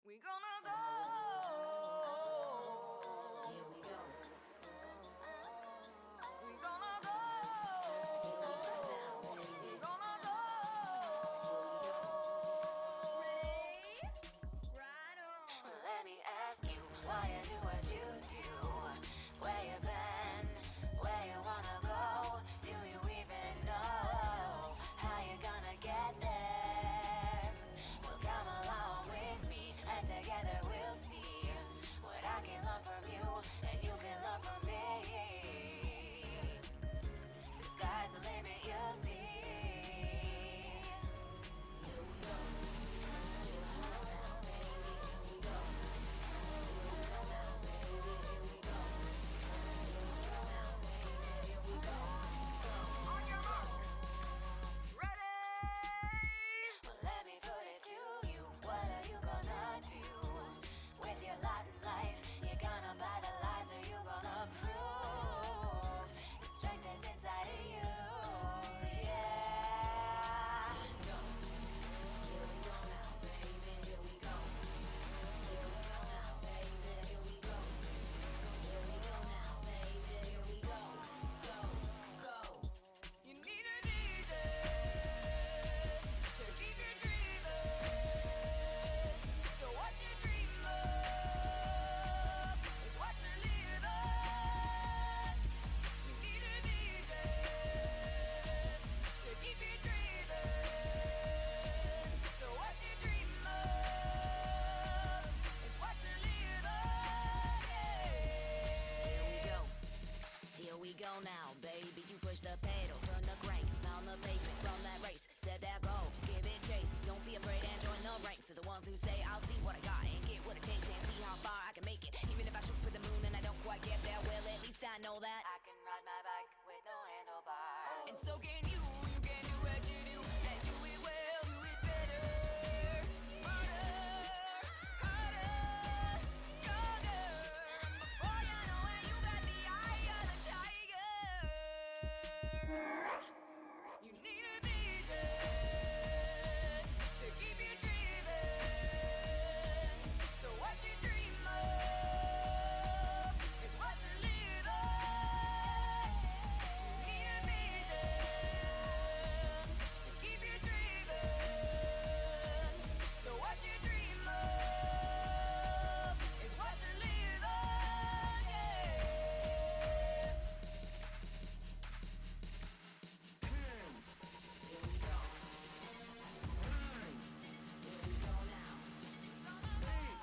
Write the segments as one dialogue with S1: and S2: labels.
S1: We gonna go.
S2: Here we go.
S1: We gonna go. We gonna go.
S2: Right on. Let me ask you why you do what you do. Where you been? Where you wanna go? Do you even know how you gonna get there? Well, come along with me, and together we'll see what I can learn from you, and you can learn from me. The sky's the limit, you'll see. Here we go. Here we go now, baby. Here we go. Here we go now, baby. Here we go. Here we go now, baby. Here we go.
S1: On your mark. Ready.
S2: Well, let me put it to you. What are you gonna do with your lot in life? You gonna buy the lies, or you gonna prove the strength that's inside of you? Yeah. Here we go now, baby. Here we go. Here we go now, baby. Here we go. Here we go now, baby. Here we go. Go.
S1: You need a DJ to keep you dreaming. So what you dream of is what you're living. You need a DJ to keep you dreaming. So what you dream of is what you're living.
S2: Here we go now, baby. You push the pedal, turn the crank, pound the pavement, run that race, set that goal, give it chase. Don't be afraid and join the ranks of the ones who say I'll see what I got and get what it takes and see how far I can make it. Even if I shoot for the moon and I don't quite get there, well, at least I know that I can ride my bike with no handlebars.
S1: And so can you. You can do what you do and do it well, do it better, smarter, harder, stronger. And before you know it, you got the eye of the tiger. You need a vision to keep you dreaming. So what you dream of is what you're living. You need a vision to keep you dreaming. So what you dream of is what you're living. Yeah.
S2: Here we go. Here we go now. Here we go now, baby.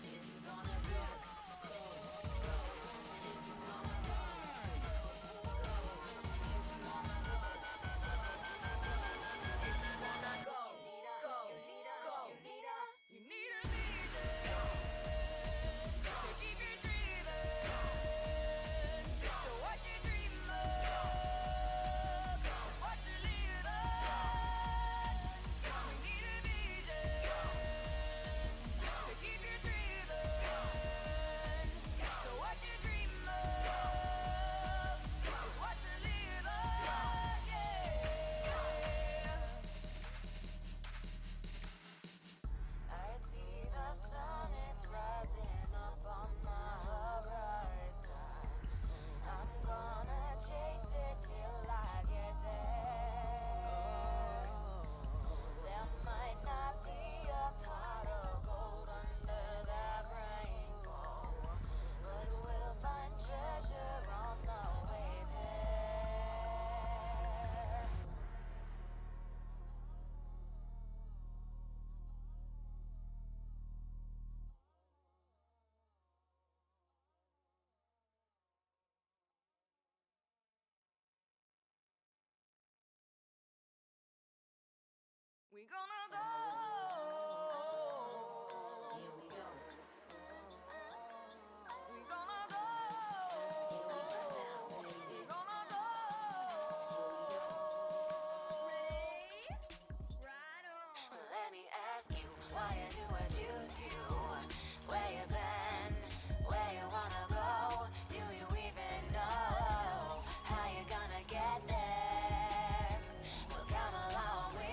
S2: If you gonna go, go, go. If you gonna go, go, go. If you wanna go,
S1: You need a vision to keep you dreaming. So what you dream of is what you're living. We need a vision to keep you dreaming. So what you dream of is what you're living. Yeah.
S2: I see the sun, it's rising up on the horizon. I'm gonna chase it till I get there. There might not be a pot of gold under that rainbow, but we'll find treasure on the way there.
S1: We gonna go.
S2: Here we go.
S1: We gonna go.
S2: Here we go now, baby.
S1: We gonna go.
S2: Right on. Let me ask you why you do what you do. Where you been? Where you wanna go? Do you even know how you gonna get there? Well, come along with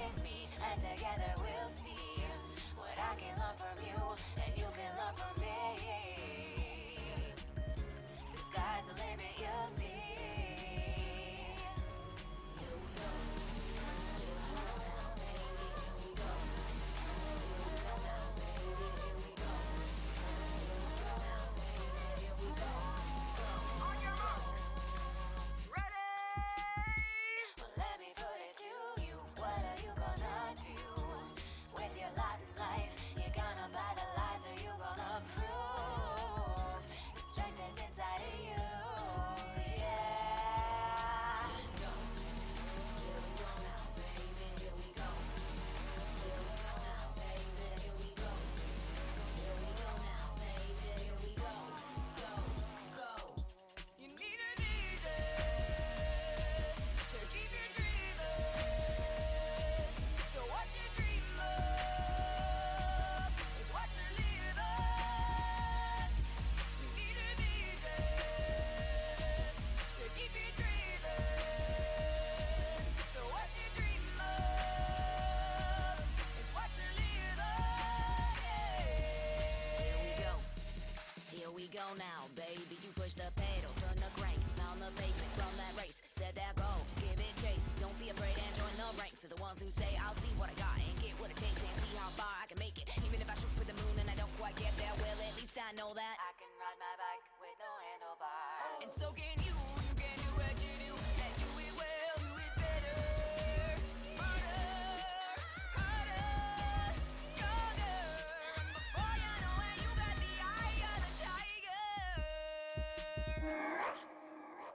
S1: ones who say I'll see what I got and get what it takes and see how far I can make it. Even if I shoot for the moon and I don't quite get there, well, at least I know that
S2: I can ride my bike with no handlebars.
S1: and so can you. You can do what you do and do it well. Do it better, smarter, harder, stronger. And before you know it, you got the eye of the tiger.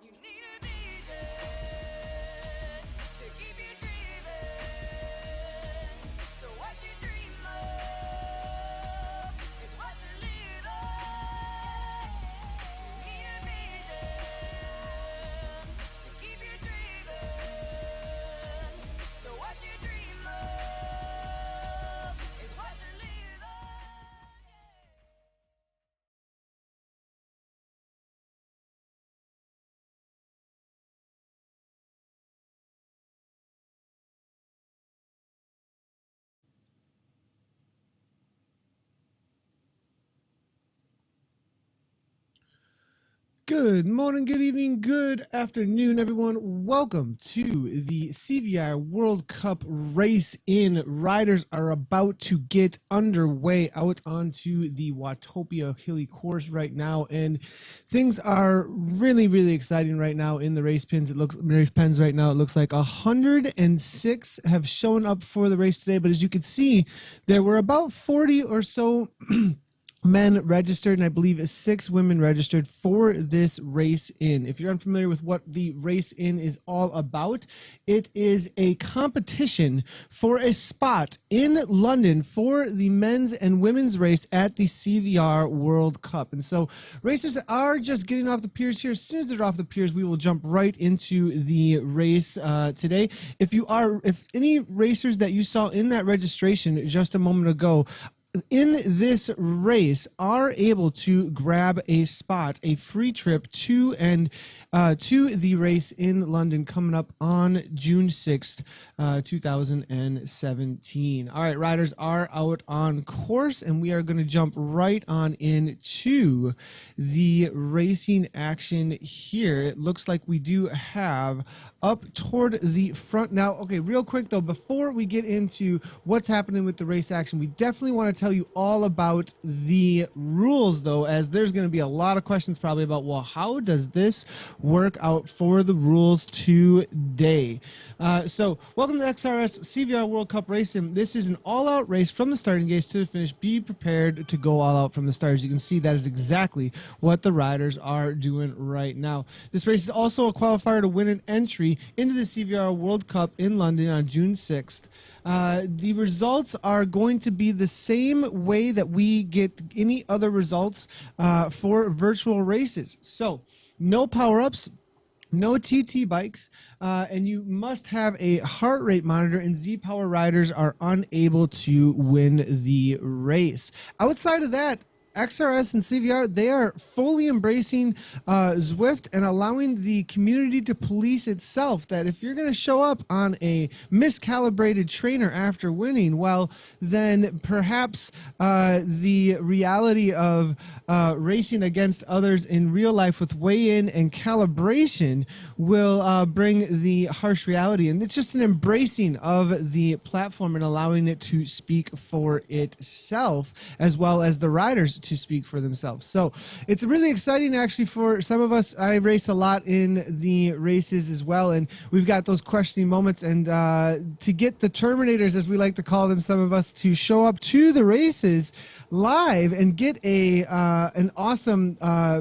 S1: You need a vision to keep you dreaming. So what you dream of is what you live on. You need a vision to keep you dreaming. So what you dream of is what you live on.
S3: Good morning, good evening, good afternoon, everyone. Welcome to the CVR World Cup race-in. Riders are about to get underway out onto the Watopia Hilly course right now, and things are really, really exciting right now in the race pens. It looks right now. It looks like 106 have shown up for the race today, but as you can see, there were about 40 or so men registered, and I believe 6 women registered for this race in. If you're unfamiliar with what the race in is all about, it is a competition for a spot in London for the men's and women's race at the CVR World Cup. And so racers are just getting off the piers here. As soon as they're off the piers, we will jump right into the race today. If any racers that you saw in that registration just a moment ago in this race are able to grab a spot, a free trip to the race in London coming up on June 6th, 2017. All right, riders are out on course, and we are going to jump right on into the racing action here. It looks like we do have up toward the front. Now, okay, real quick though, before we get into what's happening with the race action, we definitely want to tell you all about the rules though, as there's going to be a lot of questions probably about, well, how does this work out for the rules today? So welcome to XRS CVR World Cup Racing. This is an all-out race from the starting gates to the finish. Be prepared to go all out from the start. As you can see, that is exactly what the riders are doing right now. This race is also a qualifier to win an entry into the CVR World Cup in London on June 6th. The results are going to be the same way that we get any other results for virtual races. So no power-ups, no TT bikes, and you must have a heart rate monitor, and Z-Power riders are unable to win the race. Outside of that, XRS and CVR, they are fully embracing Zwift and allowing the community to police itself, that if you're going to show up on a miscalibrated trainer after winning, well, then perhaps the reality of racing against others in real life with weigh-in and calibration will bring the harsh reality. And it's just an embracing of the platform and allowing it to speak for itself, as well as the riders to speak for themselves. So it's really exciting actually for some of us. I race a lot in the races as well, and we've got those questioning moments, and to get the Terminators, as we like to call them, some of us, to show up to the races live and get an awesome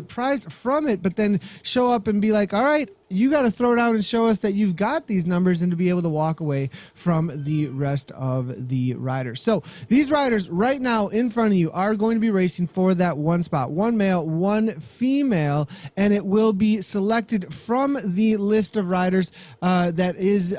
S3: prize from it, but then show up and be like, all right, you got to throw down and show us that you've got these numbers, and to be able to walk away from the rest of the riders. So these riders right now in front of you are going to be racing for that one spot, one male, one female, and it will be selected from the list of riders that is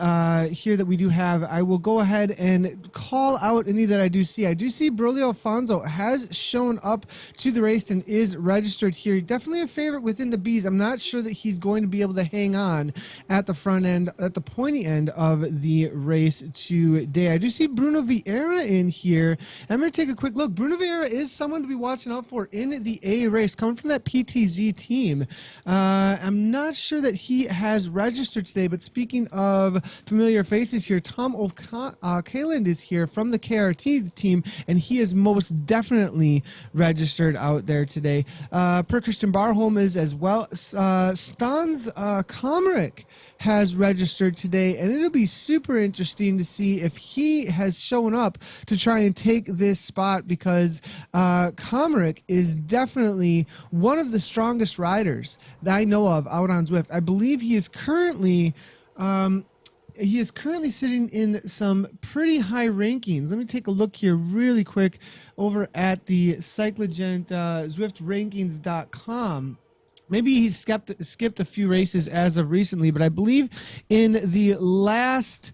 S3: here that we do have. I will go ahead and call out any that I do see. I do see Brolio Alfonso has shown up to the race and is registered here. Definitely a favorite within the Bs. I'm not sure that he's going to be able to hang hang on at the front end, at the pointy end of the race today. I do see Bruno Vieira in here. I'm going to take a quick look. Bruno Vieira is someone to be watching out for in the A race, coming from that PTZ team. I'm not sure that he has registered today, but speaking of familiar faces here, Tom Kaland is here from the KRT team, and he is most definitely registered out there today. Per Christian Barholm is as well. Stans Komaric has registered today, and it'll be super interesting to see if he has shown up to try and take this spot, because Komaric is definitely one of the strongest riders that I know of out on Zwift. I believe he is currently sitting in some pretty high rankings. Let me take a look here really quick over at the Cyclogent ZwiftRankings.com. Maybe he's skipped a few races as of recently, but I believe in the last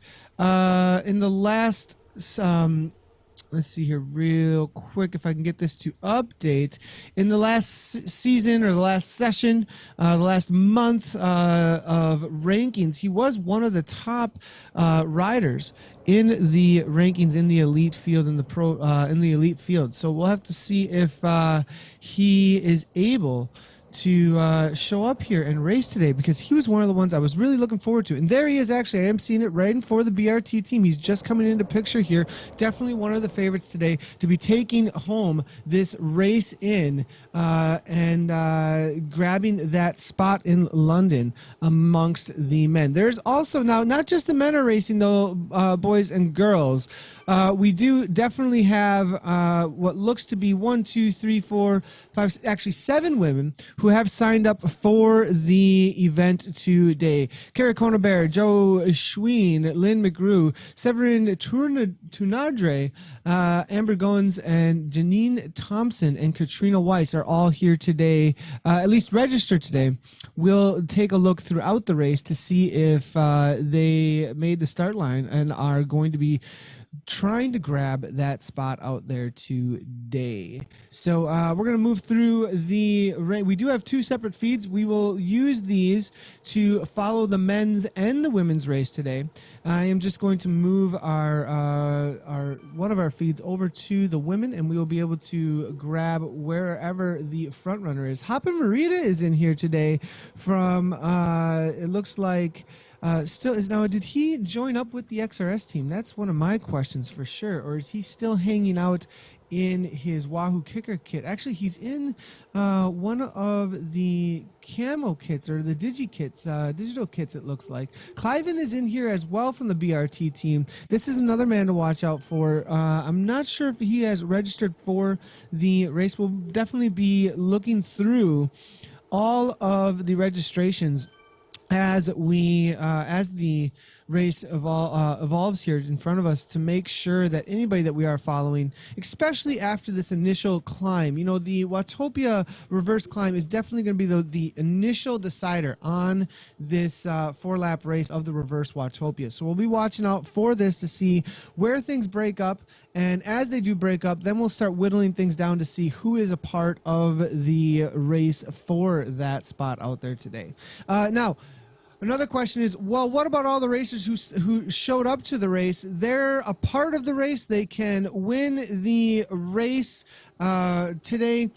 S3: let's see here real quick if I can get this to update. In the last season or the last session, the last month of rankings, he was one of the top riders in the rankings in the elite field, in the elite field. So we'll have to see if he is able to show up here and race today, because he was one of the ones I was really looking forward to. And there he is, actually. I am seeing it riding for the BRT team. He's just coming into picture here. Definitely one of the favorites today to be taking home this race in and grabbing that spot in London amongst the men. There's also now, not just the men are racing though, boys and girls. We do definitely have what looks to be 7 women who have signed up for the event today. Kara Conabear, Joe Schween, Lynn McGrew, Severin Tunadre, Amber Goins, and Janine Thompson and Katrina Weiss are all here today, at least registered today. We'll take a look throughout the race to see if they made the start line and are going to be trying to grab that spot out there today. So we're going to move through the race. We do have 2 separate feeds. We will use these to follow the men's and the women's race today. I am just going to move our one of our feeds over to the women, and we will be able to grab wherever the front runner is. Hopper Marita is in here today from it looks like still is. Now, did he join up with the XRS team? That's one of my questions for sure. Or is he still hanging out in his Wahoo Kicker kit? Actually, he's in one of the camo kits or the digital kits, it looks like. Cliven is in here as well from the BRT team. This is another man to watch out for. I'm not sure if he has registered for the race. We'll definitely be looking through all of the registrations as the race evolves here in front of us, to make sure that anybody that we are following, especially after this initial climb, you know, the Watopia reverse climb is definitely going to be the initial decider on this 4-lap race of the reverse Watopia. So we'll be watching out for this to see where things break up, and as they do break up, then we'll start whittling things down to see who is a part of the race for that spot out there today. Now, another question is, well, what about all the racers who showed up to the race? They're a part of the race. They can win the race today,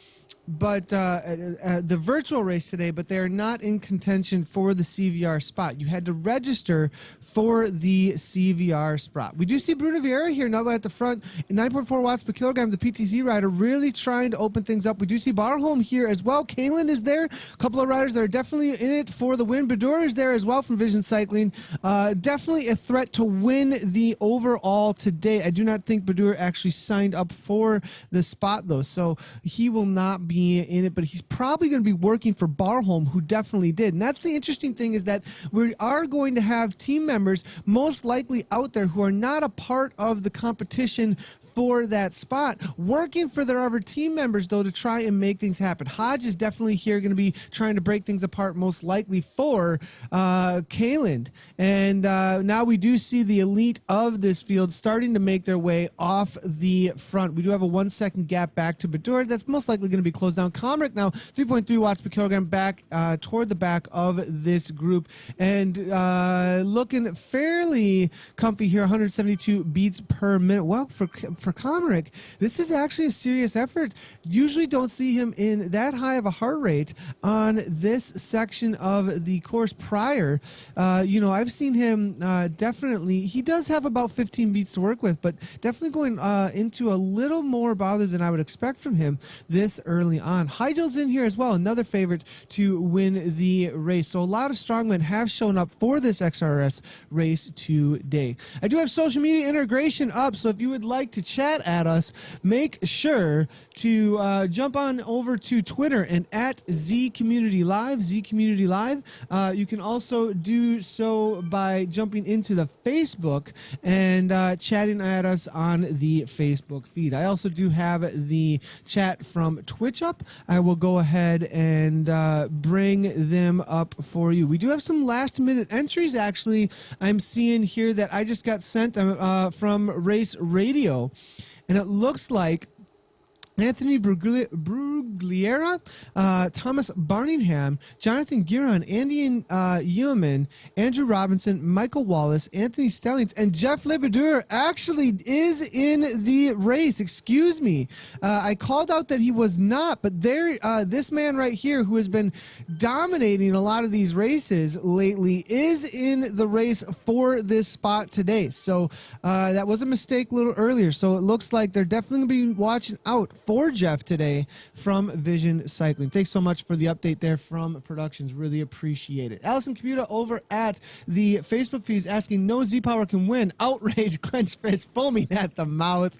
S3: but the virtual race today, but they are not in contention for the CVR spot. You had to register for the CVR spot. We do see Bruno Vieira here now at the front, 9.4 watts per kilogram, the PTZ rider, really trying to open things up. We do see Barholm here as well. Kaylin is there. A couple of riders that are definitely in it for the win. Badur is there as well from Vision Cycling. Definitely a threat to win the overall today. I do not think Badur actually signed up for the spot though, so he will not be in it, but he's probably going to be working for Barholm, who definitely did. And that's the interesting thing, is that we are going to have team members most likely out there who are not a part of the competition for that spot, working for their other team members though to try and make things happen. Hodge is definitely here going to be trying to break things apart, most likely for Kaland. And now we do see the elite of this field starting to make their way off the front. We do have a 1 second gap back to Badur. That's most likely going to be close down. Comric now 3.3 watts per kilogram back toward the back of this group, and looking fairly comfy here, 172 beats per minute. Well, for Comric, this is actually a serious effort. Usually don't see him in that high of a heart rate on this section of the course prior. I've seen him definitely, he does have about 15 beats to work with, but definitely going into a little more bother than I would expect from him this early on. Hygel's in here as well, another favorite to win the race. So a lot of strongmen have shown up for this XRS race today. I do have social media integration up, so if you would like to chat at us, make sure to jump on over to Twitter and at Z Community Live. You can also do so by jumping into the Facebook and chatting at us on the Facebook feed. I also do have the chat from Twitch up. I will go ahead and bring them up for you. We do have some last minute entries actually. I'm seeing here that I just got sent from Race Radio, and it looks like Anthony Brugliera, Thomas Barningham, Jonathan Giron, Andy Yeoman, Andrew Robinson, Michael Wallace, Anthony Stellings, and Jeff Lebedur actually is in the race. Excuse me. I called out that he was not, but this man right here who has been dominating a lot of these races lately is in the race for this spot today. So that was a mistake a little earlier. So it looks like they're definitely going to be watching out for Jeff today from Vision Cycling. Thanks so much for the update there from Productions. Really appreciate it. Allison Computa over at the Facebook feed is asking, no Z-Power can win. Outrage, clenched fist, foaming at the mouth.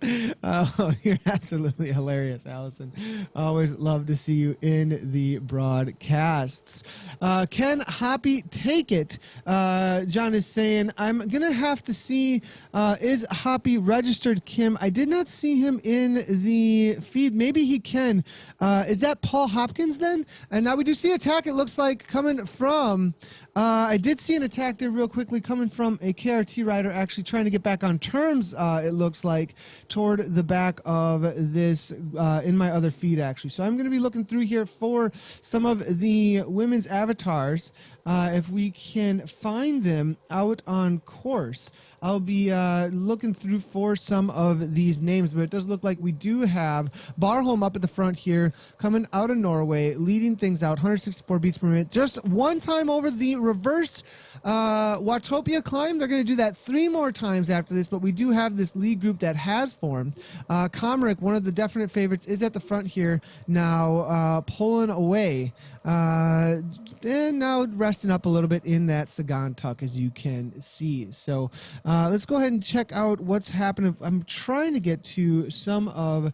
S3: You're absolutely hilarious, Allison. Always love to see you in the broadcasts. Can Hoppy take it? John is saying, I'm going to have to see, is Hoppy registered, Kim? I did not see him in the feed. Maybe he can. Is that Paul Hopkins then? And now we do see attack, it looks like, coming from, I did see an attack there real quickly coming from a KRT rider actually trying to get back on terms, it looks like, toward the back of this in my other feed actually. So I'm going to be looking through here for some of the women's avatars. If we can find them out on course, I'll be looking through for some of these names, but it does look like we do have Barholm up at the front here, coming out of Norway, leading things out, 164 beats per minute. Just one time over the reverse Watopia climb. They're going to do that 3 more times after this, but we do have this lead group that has formed. Comric, one of the definite favorites, is at the front here now, pulling away. And now resting up a little bit in that Sagan tuck, as you can see. So let's go ahead and check out what's happening. I'm trying to get to some of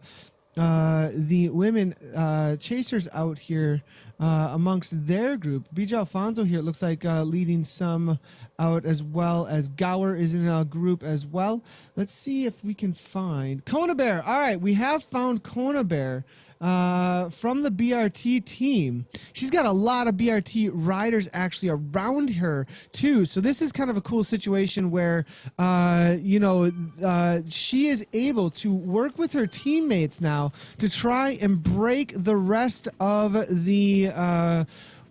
S3: the women chasers out here amongst their group. BJ Alfonso here, it looks like leading some out, as well as Gower is in a group as well. Let's see if we can find Kona Bear. All right, we have found Kona Bear from the BRT team. She's got a lot of BRT riders actually around her too. So this is kind of a cool situation where, she is able to work with her teammates now to try and break the rest of the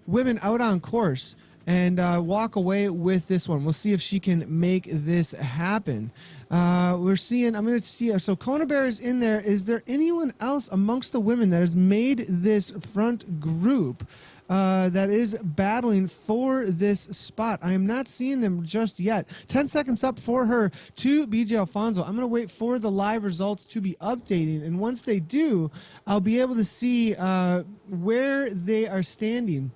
S3: women out on course and walk away with this one. We'll see if she can make this happen. We're seeing, I'm going to see, so Kona Bear is in there. Is there anyone else amongst the women that has made this front group that is battling for this spot? I am not seeing them just yet. 10 seconds up for her to BJ Alfonso. I'm going to wait for the live results to be updating, and once they do, I'll be able to see where they are standing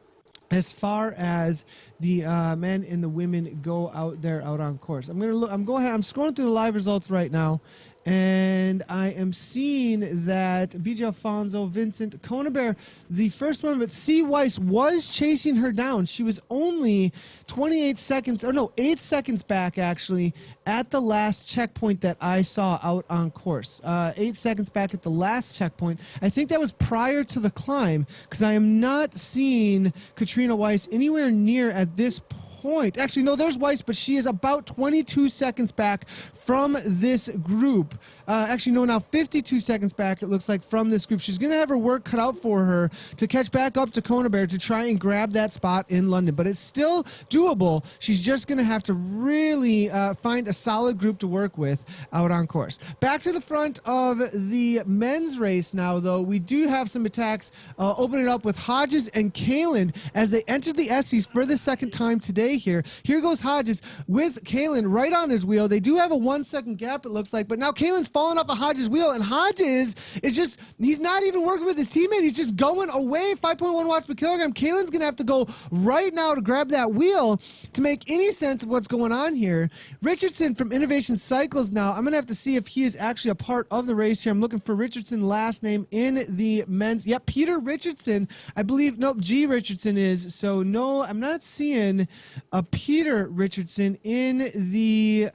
S3: as far as the men and the women go out there out on course. I'm gonna look. I'm scrolling through the live results right now, and I am seeing that BJ Alfonso, Vincent, Kona Bear, the first one, but C. Weiss was chasing her down. She was only 8 seconds back actually at the last checkpoint that I saw out on course. 8 seconds back at the last checkpoint. I think that was prior to the climb, because I am not seeing Katrina Weiss anywhere near at this point. Actually, no, there's Weiss, but she is about 22 seconds back from this group. Actually, no, now 52 seconds back, it looks like, from this group. She's going to have her work cut out for her to catch back up to Kona Bear to try and grab that spot in London. But it's still doable. She's just going to have to really find a solid group to work with out on course. Back to the front of the men's race now, though. We do have some attacks opening up with Hodges and Kalen as they enter the Essies for the second time today here. Here goes Hodges with Kalen right on his wheel. They do have a 1 second gap, it looks like, but now Kalen's falling off of Hodges' wheel, and Hodges is just, he's not even working with his teammate. He's just going away, 5.1 watts per kilogram. Kalen's going to have to go right now to grab that wheel to make any sense of what's going on here. Richardson from Innovation Cycles now. I'm going to have to see if he is actually a part of the race here. I'm looking for Richardson last name in the men's. Yep, Peter Richardson. I believe, nope, G. Richardson is. So no, I'm not seeing a Peter Richardson in the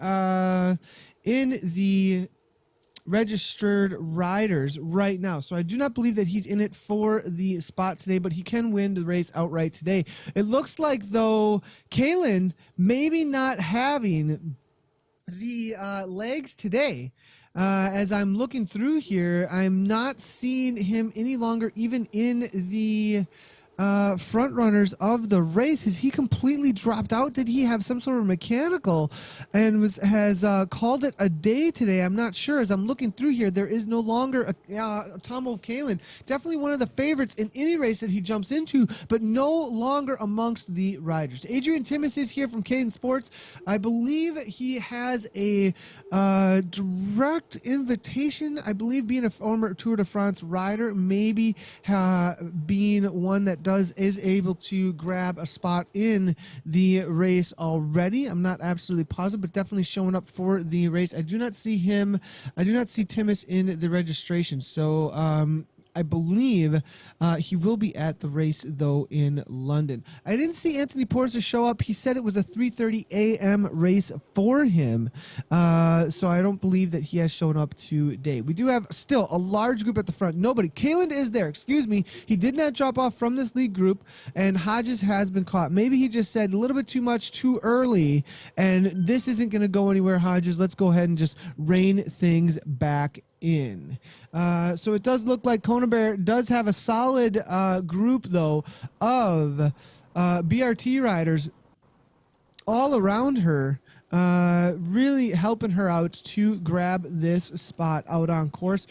S3: registered riders right now. So I do not believe that he's in it for the spot today, but he can win the race outright today. It looks like, though, Kalen maybe not having the legs today. As I'm looking through here, I'm not seeing him any longer even in the front runners of the race. Has he completely dropped out? Did he have some sort of mechanical and has called it a day today? I'm not sure. As I'm looking through here, there is no longer a Tom Wolf Kalen. Definitely one of the favorites in any race that he jumps into, but no longer amongst the riders. Adrian Timmis is here from Caden Sports. I believe he has a direct invitation. I believe being a former Tour de France rider, maybe being one that is able to grab a spot in the race already. I'm not absolutely positive, but definitely showing up for the race. I do not see him. I do not see Timmis in the registration. So I believe he will be at the race, though, in London. I didn't see Anthony Porter show up. He said it was a 3:30 a.m. race for him, so I don't believe that he has shown up today. We do have still a large group at the front. Nobody. Kalen is there. Excuse me. He did not drop off from this lead group, and Hodges has been caught. Maybe he just said a little bit too much too early, and this isn't going to go anywhere, Hodges. Let's go ahead and just rein things back in. So it does look like Kona Bear does have a solid group, though, of BRT riders all around her, really helping her out to grab this spot out on course.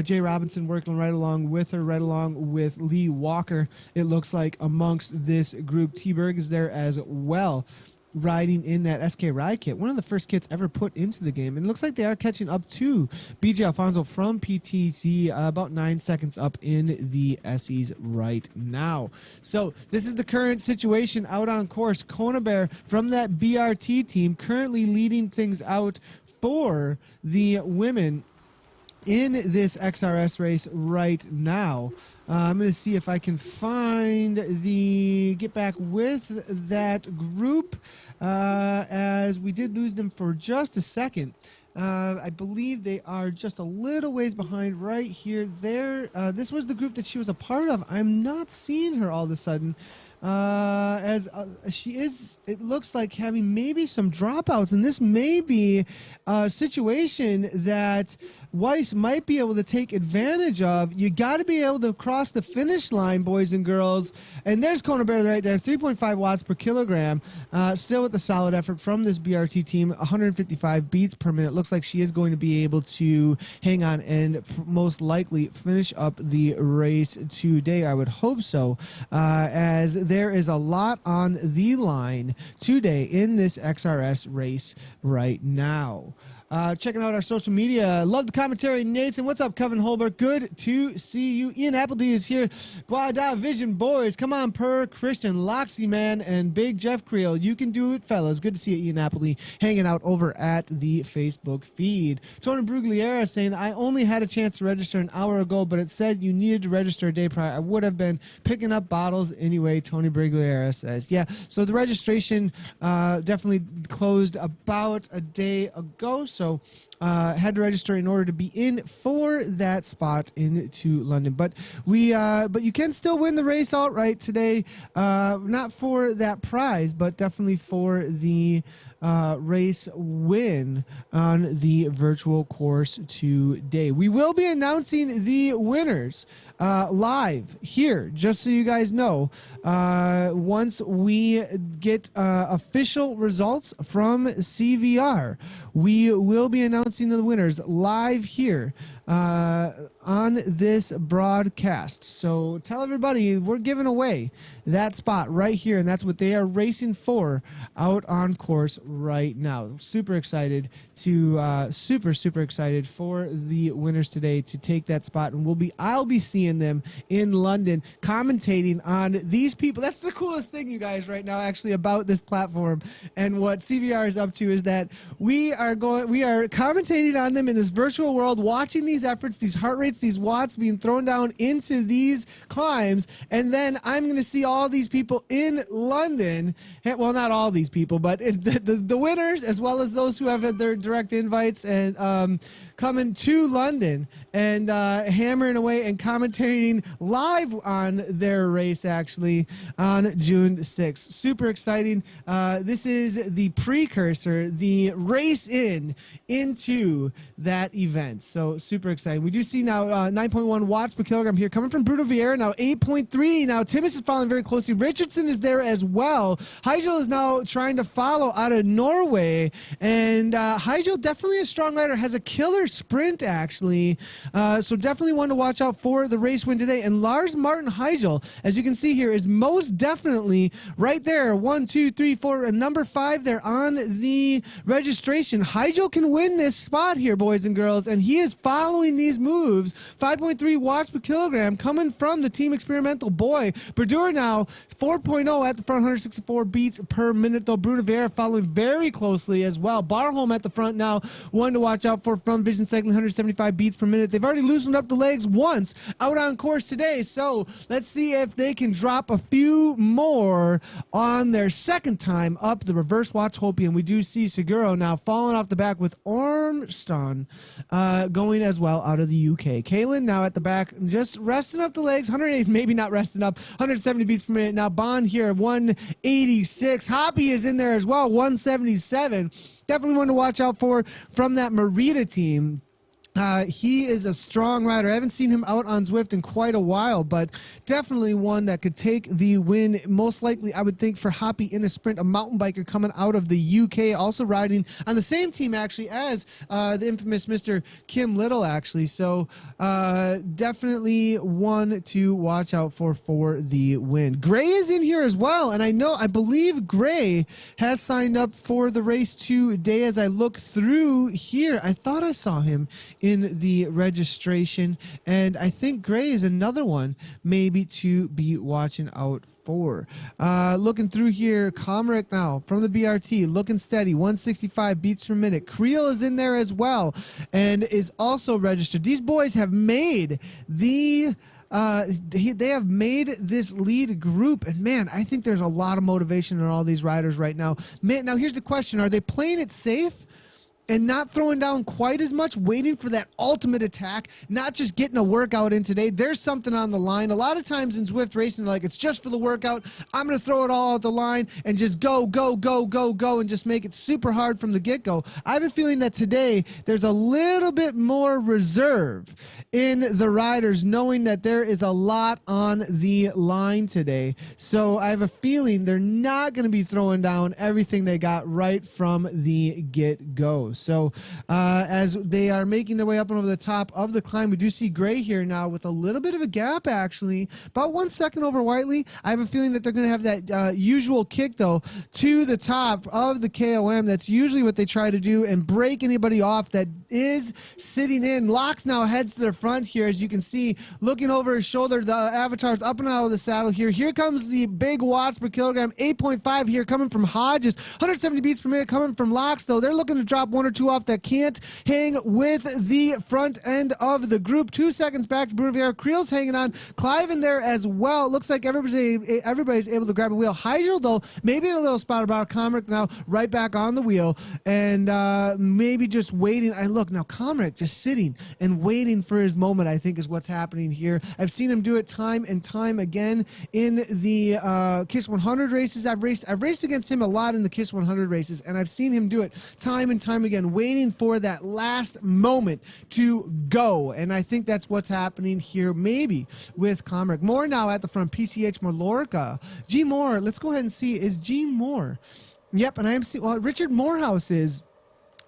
S3: Jay Robinson working right along with her, right along with Lee Walker, it looks like, amongst this group. T-Berg is there as well, riding in that SK Ride kit, one of the first kits ever put into the game. And it looks like they are catching up to BJ Alfonso from PTC, about 9 seconds up in the Essies right now. So this is the current situation out on course. Kona Bear from that BRT team currently leading things out for the women in this XRS race right now. I'm going to see if I can find get back with that group, as we did lose them for just a second. I believe they are just a little ways behind right here. This was the group that she was a part of. I'm not seeing her all of a sudden. As she is, it looks like, having maybe some dropouts, and this may be a situation that Weiss might be able to take advantage of. You got to be able to cross the finish line, boys and girls. And there's Kona Bear right there, 3.5 watts per kilogram. Still with a solid effort from this BRT team, 155 beats per minute. Looks like she is going to be able to hang on and most likely finish up the race today. I would hope so, as there is a lot on the line today in this XRS race right now. Checking out our social media. Love the commentary, Nathan. What's up, Kevin Holbert? Good to see you. Ian Appleby is here. Guada Vision Boys. Come on, Per Christian, Loxy Man, and Big Jeff Creel. You can do it, fellas. Good to see you, Ian Appleby, hanging out over at the Facebook feed. Tony Brugliera saying, I only had a chance to register an hour ago, but it said you needed to register a day prior. I would have been picking up bottles anyway, Tony Brugliera says. Yeah, so the registration definitely closed about a day ago. So had to register in order to be in for that spot into London. But you can still win the race outright today. Not for that prize, but definitely for the race win on the virtual course today. We will be announcing the winners live here, just so you guys know. Once we get official results from CVR, we will be announcing the winners live here on this broadcast. So tell everybody we're giving away that spot right here, and that's what they are racing for out on course right now. Super excited to super excited for the winners today to take that spot, and I'll be seeing them in London commentating on these people. That's the coolest thing, you guys, right now actually about this platform and what CVR is up to is that we are commentating on them in this virtual world, watching these efforts, these heart rates, these watts being thrown down into these climbs, and then I'm going to see all these people in London. Well, not all these people, but the winners, as well as those who have had their direct invites and coming to London and hammering away and commentating live on their race actually on June 6th. Super exciting. This is the precursor, the race into that event. So super exciting. We do see now 9.1 watts per kilogram here coming from Bruno Vieira. Now 8.3. Now Timmins is following very closely. Richardson is there as well. Heigel is now trying to follow out of Norway, and Heigel, definitely a strong rider, has a killer sprint actually. So definitely one to watch out for the race win today. And Lars Martin Heigel, as you can see here, is most definitely right there. 1, 2, 3, 4, and number 5 there on the registration. Heigel can win this spot here, boys and girls, and he is following these moves. 5.3 watts per kilogram coming from the Team Experimental boy. Berdur now 4.0 at the front, 164 beats per minute, though. Bruno Vieira following very closely as well. Barholm at the front now, one to watch out for from Vision Cycling, 175 beats per minute. They've already loosened up the legs once out on course today, so let's see if they can drop a few more on their second time up the reverse Watopia. And we do see Seguro now falling off the back with Ormston going as well out of the UK. Kalen now at the back, just resting up the legs, 108, maybe not resting up, 170 beats per minute. Now Bond here, 186. Hoppy is in there as well, 177. Definitely one to watch out for from that Merida team. He is a strong rider. I haven't seen him out on Zwift in quite a while, but definitely one that could take the win. Most likely, I would think, for Hoppy in a sprint, a mountain biker coming out of the UK, also riding on the same team actually as the infamous Mr. Kim Little actually. So definitely one to watch out for the win. Gray is in here as well, and I believe Gray has signed up for the race today. As I look through here, I thought I saw him in the registration, and I think Gray is another one maybe to be watching out for. Looking through here, Comrick now from the BRT, looking steady, 165 beats per minute. Creel is in there as well and is also registered. These boys have made they have made this lead group, and man, I think there's a lot of motivation in all these riders right now. Man, now here's the question: are they playing it safe and not throwing down quite as much, waiting for that ultimate attack, not just getting a workout in today? There's something on the line. A lot of times in Zwift racing, like, it's just for the workout. I'm going to throw it all out the line and just go, and just make it super hard from the get-go. I have a feeling that today there's a little bit more reserve in the riders, knowing that there is a lot on the line today. So I have a feeling they're not going to be throwing down everything they got right from the get-go. So as they are making their way up and over the top of the climb, we do see Gray here now with a little bit of a gap, actually, about 1 second over Whiteley. I have a feeling that they're going to have that usual kick, though, to the top of the KOM. That's usually what they try to do and break anybody off that is sitting in. Locks now heads to their front here, as you can see, looking over his shoulder. The avatar's up and out of the saddle here. Here comes the big watts per kilogram, 8.5 here coming from Hodges, 170 beats per minute coming from Locks, though. They're looking to drop 1 or 2 off that can't hang with the front end of the group. 2 seconds back to Bruno Vieira. Creel's hanging on. Clive in there as well. Looks like everybody's able to grab a wheel. Heigel, though, maybe a little spot about Comrick now right back on the wheel, and maybe just waiting. I look. Now, Comric just sitting and waiting for his moment, I think, is what's happening here. I've seen him do it time and time again in the KISS 100 races. I've raced against him a lot in the KISS 100 races, and I've seen him do it time and time again, waiting for that last moment to go. And I think that's what's happening here, maybe with Comric. Moore now at the front, PCH Mallorca. G Moore, let's go ahead and see, is G Moore? Yep, and I am seeing, well, Richard Morehouse is.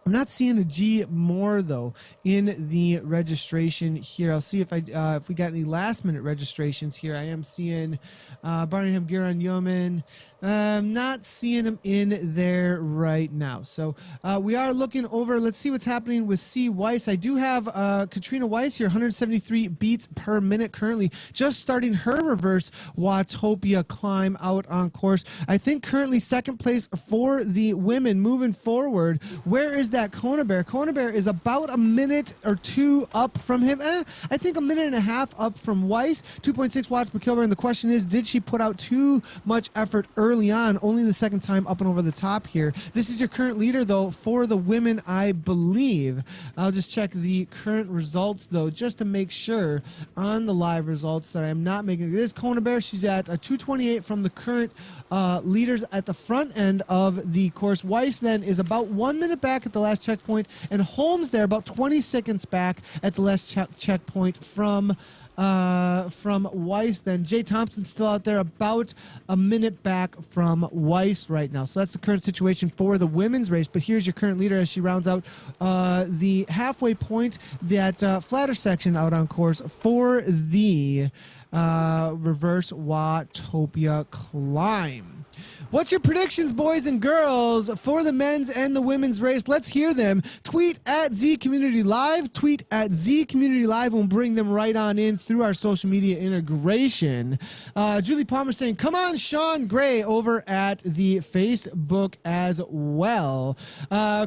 S3: I'm not seeing a G Moore though in the registration here. I'll see if we got any last minute registrations here. I am seeing Barnham Giron Yeoman. I'm not seeing him in there right now. So we are looking over. Let's see what's happening with C Weiss. I do have Katrina Weiss here, 173 beats per minute currently, just starting her reverse Watopia climb out on course. I think currently second place for the women moving forward. Where is that Kona Bear? Kona Bear is about a minute or two up from him. I think a minute and a half up from Weiss, 2.6 watts per kilogram. And the question is, did she put out too much effort early on? Only the second time up and over the top here. This is your current leader, though, for the women, I believe. I'll just check the current results, though, just to make sure on the live results that I am not making. It is Kona Bear. She's at a 228 from the current leaders at the front end of the course. Weiss then is about 1 minute back at the last checkpoint, and Holmes there about 20 seconds back at the last checkpoint from Weiss. Then Jay Thompson still out there about a minute back from Weiss right now. So that's the current situation for the women's race. But here's your current leader as she rounds out the halfway point, that flatter section out on course for the reverse Watopia climb. What's your predictions, boys and girls, for the men's and the women's race? Let's hear them. Tweet at Z Community Live. Tweet at Z Community Live. We'll bring them right on in through our social media integration. Julie Palmer saying, come on, Sean Gray, over at the Facebook as well.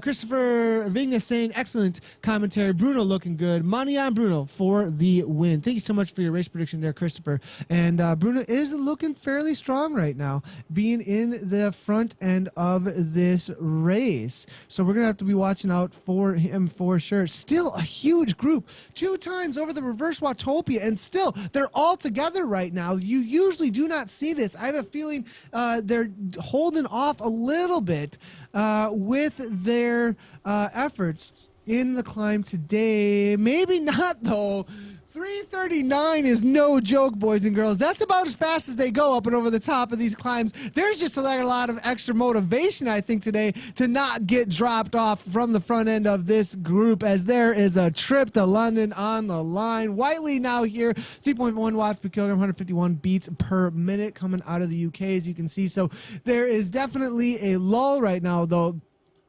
S3: Christopher Vigna saying, excellent commentary. Bruno looking good. Manian Bruno for the win. Thank you so much for your race prediction there, Christopher. And Bruno is looking fairly strong right now, being in the front end of this race. So we're going to have to be watching out for him for sure. Still a huge group, 2 times over the reverse Watopia, and still they're all together right now. You usually do not see this. I have a feeling they're holding off a little bit with their efforts in the climb today. Maybe not, though. 339 is no joke, boys and girls. That's about as fast as they go up and over the top of these climbs. There's just a lot of extra motivation, I think, today to not get dropped off from the front end of this group, as there is a trip to London on the line. Whiteley now here, 3.1 watts per kilogram, 151 beats per minute coming out of the UK, as you can see. So there is definitely a lull right now, though,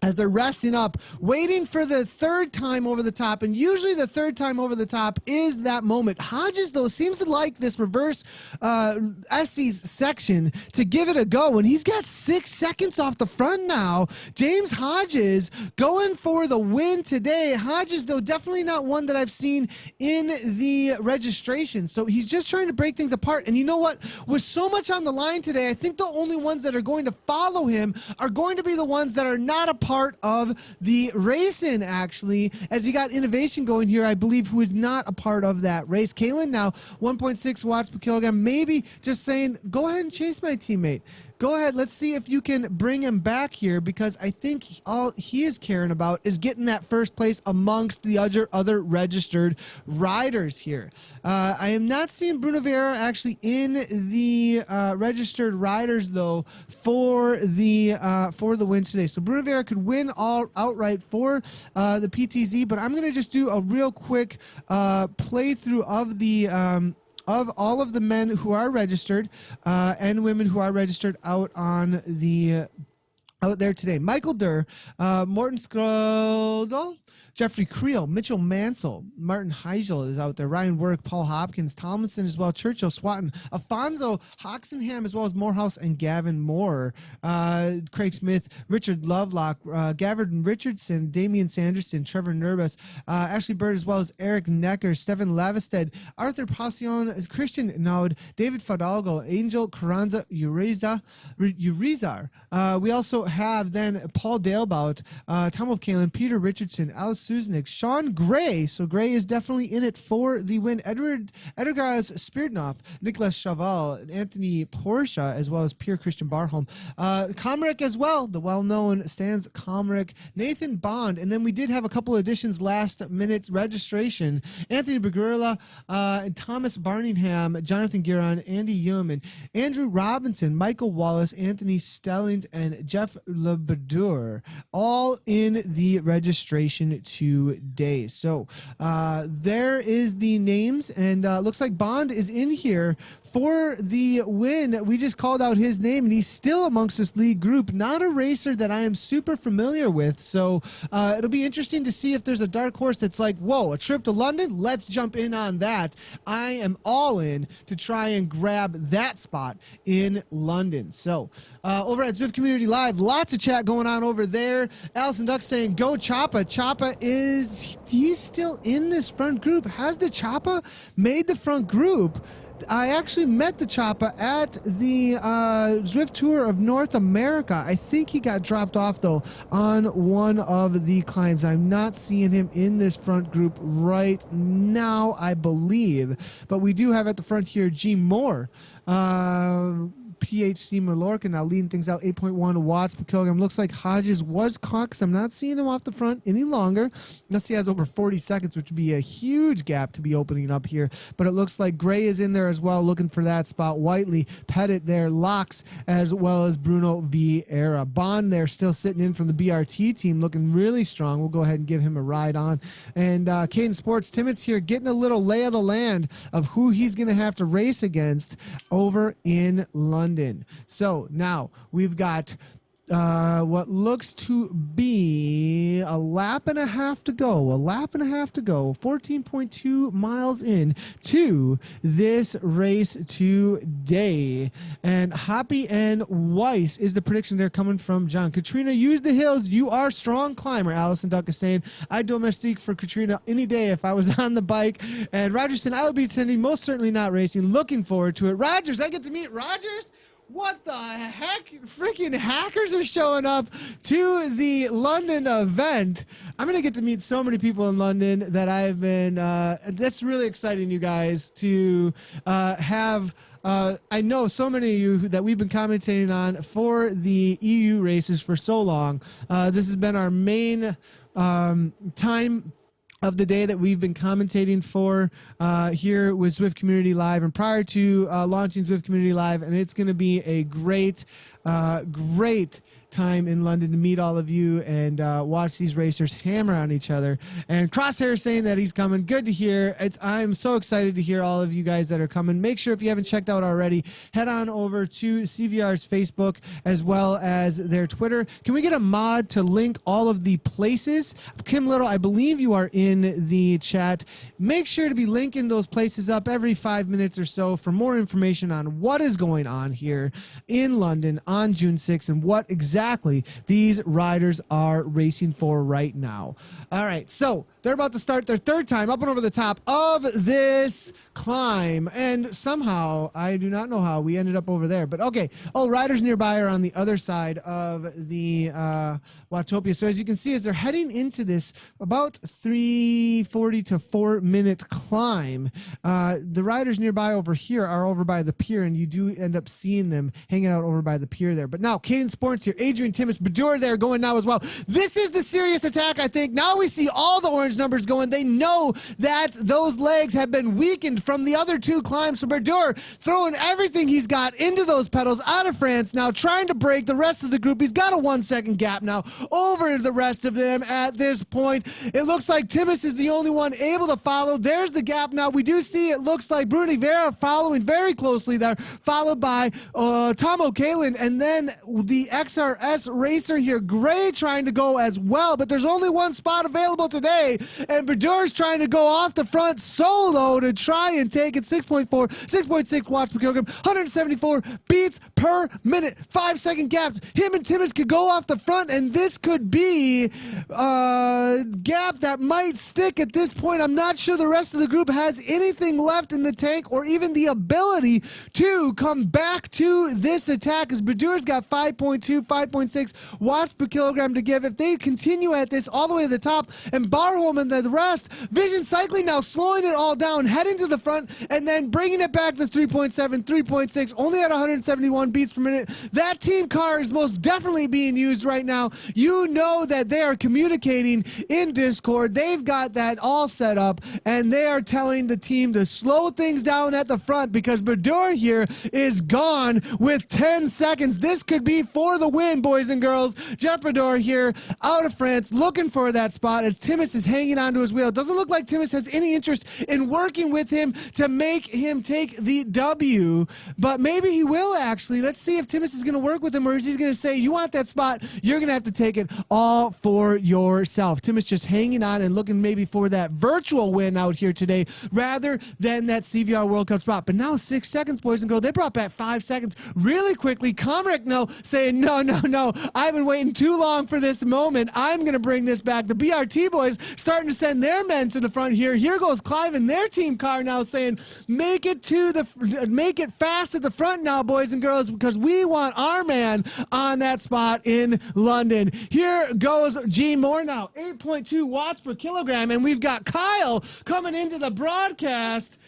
S3: as they're resting up, waiting for the third time over the top. And usually the third time over the top is that moment. Hodges, though, seems to like this reverse Essie's section to give it a go. And he's got 6 seconds off the front now. James Hodges going for the win today. Hodges, though, definitely not one that I've seen in the registration. So he's just trying to break things apart. And you know what? With so much on the line today, I think the only ones that are going to follow him are going to be the ones that are not a part of the racing, actually, as he got innovation going here, I believe, who is not a part of that race. Kalen now 1.6 watts per kilogram, maybe just saying, go ahead and chase my teammate. Go ahead, let's see if you can bring him back here, because I think all he is caring about is getting that first place amongst the other registered riders here. I am not seeing Bruno Vieira actually in the registered riders, though, for the win today. So Bruno Vieira could win all outright for the PTZ, but I'm going to just do a real quick playthrough of the of all of the men who are registered and women who are registered out on the out there today. Michael Durr, Morten Skroldal, Jeffrey Creel, Mitchell Mansell, Martin Heigel is out there, Ryan Work, Paul Hopkins, Tomlinson as well, Churchill, Swatton, Afonso Hoxenham, as well as Morehouse and Gavin Moore, Craig Smith, Richard Lovelock, Gavin Richardson, Damian Sanderson, Trevor Nurbus, Ashley Bird, as well as Eric Necker, Stefan Lavested, Arthur Passion, Christian Naud, David Fadalgo, Angel Carranza, Urizar. We also have then Paul Dalebout, Tom O'Kalen, Peter Richardson, Alice Susnik, Sean Gray. So Gray is definitely in it for the win. Edgar's Spiridnov, Nicholas Chaval, Anthony Porsche, as well as Pierre Christian Barholm. Comrick as well, the well-known Stans Comrick, Nathan Bond, and then we did have a couple additions last minute registration. Anthony Bagurla, and Thomas Barningham, Jonathan Giron, Andy Yeoman, Andrew Robinson, Michael Wallace, Anthony Stellings, and Jeff Lebedur, all in the registration today. So there is the names, and looks like Bond is in here for the win. We just called out his name, and he's still amongst this league group. Not a racer that I am super familiar with, so it'll be interesting to see if there's a dark horse that's like, whoa, a trip to London? Let's jump in on that. I am all in to try and grab that spot in London. So over at Zwift Community Live, lots of chat going on over there. Allison Duck saying, go Choppa. Choppa he's still in this front group. Has the Choppa made the front group? I actually met the Choppa at the Zwift Tour of North America. I think he got dropped off, though, on one of the climbs. I'm not seeing him in this front group right now, I believe. But we do have at the front here G. Moore. PHC Mallorca now leading things out 8.1 watts per kilogram. Looks like Hodges was caught because I'm not seeing him off the front any longer. Unless he has over 40 seconds, which would be a huge gap to be opening up here. But it looks like Gray is in there as well, looking for that spot. Whiteley, Pettit there, Locks, as well as Bruno Vieira. Bond there still sitting in from the BRT team, looking really strong. We'll go ahead and give him a ride on. And Caden Sports, Timmett's here getting a little lay of the land of who he's going to have to race against over in London. So now we've got what looks to be a lap and a half to go. 14.2 miles in to this race today. And Hoppy and Weiss is the prediction there coming from John. Katrina, use the hills. You are a strong climber. Allison Duck is saying, I'd domestique for Katrina any day if I was on the bike. And Rogerson, I would be attending, most certainly not racing. Looking forward to it. Rogers, I get to meet Rogers? What the heck? Freaking hackers are showing up to the London event. I'm going to get to meet so many people in London that I've been, that's really exciting, you guys, to have. I know so many of you that we've been commentating on for the EU races for so long. This has been our main time of the day that we've been commentating for here with Zwift Community Live and prior to launching Zwift Community Live, and it's going to be a great time in London to meet all of you and watch these racers hammer on each other. And Crosshair saying that he's coming. Good to hear. I'm so excited to hear all of you guys that are coming. Make sure if you haven't checked out already, head on over to CVR's Facebook as well as their Twitter. Can we get a mod to link all of the places? Kim Little, I believe you are in the chat. Make sure to be linking those places up every 5 minutes or so for more information on what is going on here in London on June 6th and what exactly these riders are racing for right now. All right, so they're about to start their third time up and over the top of this climb, and somehow, I do not know how, we ended up over there, but okay. Oh, riders nearby are on the other side of the Watopia. So as you can see, as they're heading into this about 3:40 to 4-minute climb, the riders nearby over here are over by the pier, and you do end up seeing them hanging out over by the pier there. But now, Caden Sports here, Adrian Timmis, Badur there going now as well. This is the serious attack, I think. Now we see all the orange numbers going. They know that those legs have been weakened from the other two climbs. So Badur throwing everything he's got into those pedals out of France now, trying to break the rest of the group. He's got a 1 second gap now over the rest of them at this point. It looks like Timmis is the only one able to follow. There's the gap now. We do see it looks like Bruni Vera following very closely there, followed by Tom O'Kalin, and then the XRS racer here, Gray, trying to go as well, but there's only one spot available today. and Berdur's trying to go off the front solo to try and take it. 6.4, 6.6 watts per kilogram, 174 beats per minute, 5-second gaps. Him and Timmins could go off the front, and this could be a gap that might stick at this point. I'm not sure the rest of the group has anything left in the tank or even the ability to come back to this attack, as Berdur's got 5.2, 5.6 watts per kilogram to give. If they continue at this all the way to the top, and Barholm and the rest, Vision Cycling now slowing it all down, heading to the front, and then bringing it back to 3.7, 3.6, only at 171 beats per minute. That team car is most definitely being used right now. You know that they are communicating in Discord. They've got that all set up, and they are telling the team to slow things down at the front because Berdur here is gone with 10 seconds. This could be for the win, boys and girls. Jeff Berdur here out of France looking for that spot as Timmis is hanging onto his wheel. It doesn't look like Timmis has any interest in working with him to make him take the W, but maybe he will actually. Let's see if Timmis is going to work with him, or is he going to say, you want that spot, you're going to have to take it all for yourself. Timmis just hanging on and looking maybe for that virtual win out here today rather than that CVR World Cup spot. But now 6 seconds, boys and girls. They brought back 5 seconds really quickly. Comric, no, saying, no, I've been waiting too long for this moment. I'm going to bring this back. The BRT boys starting to send their men to the front here. Here goes Clive and their team car now saying, make it fast at the front now, boys and girls, because we want our man on that spot in London. Here goes G Moore now, 8.2 watts per kilogram, and we've got Kyle coming into the broadcast.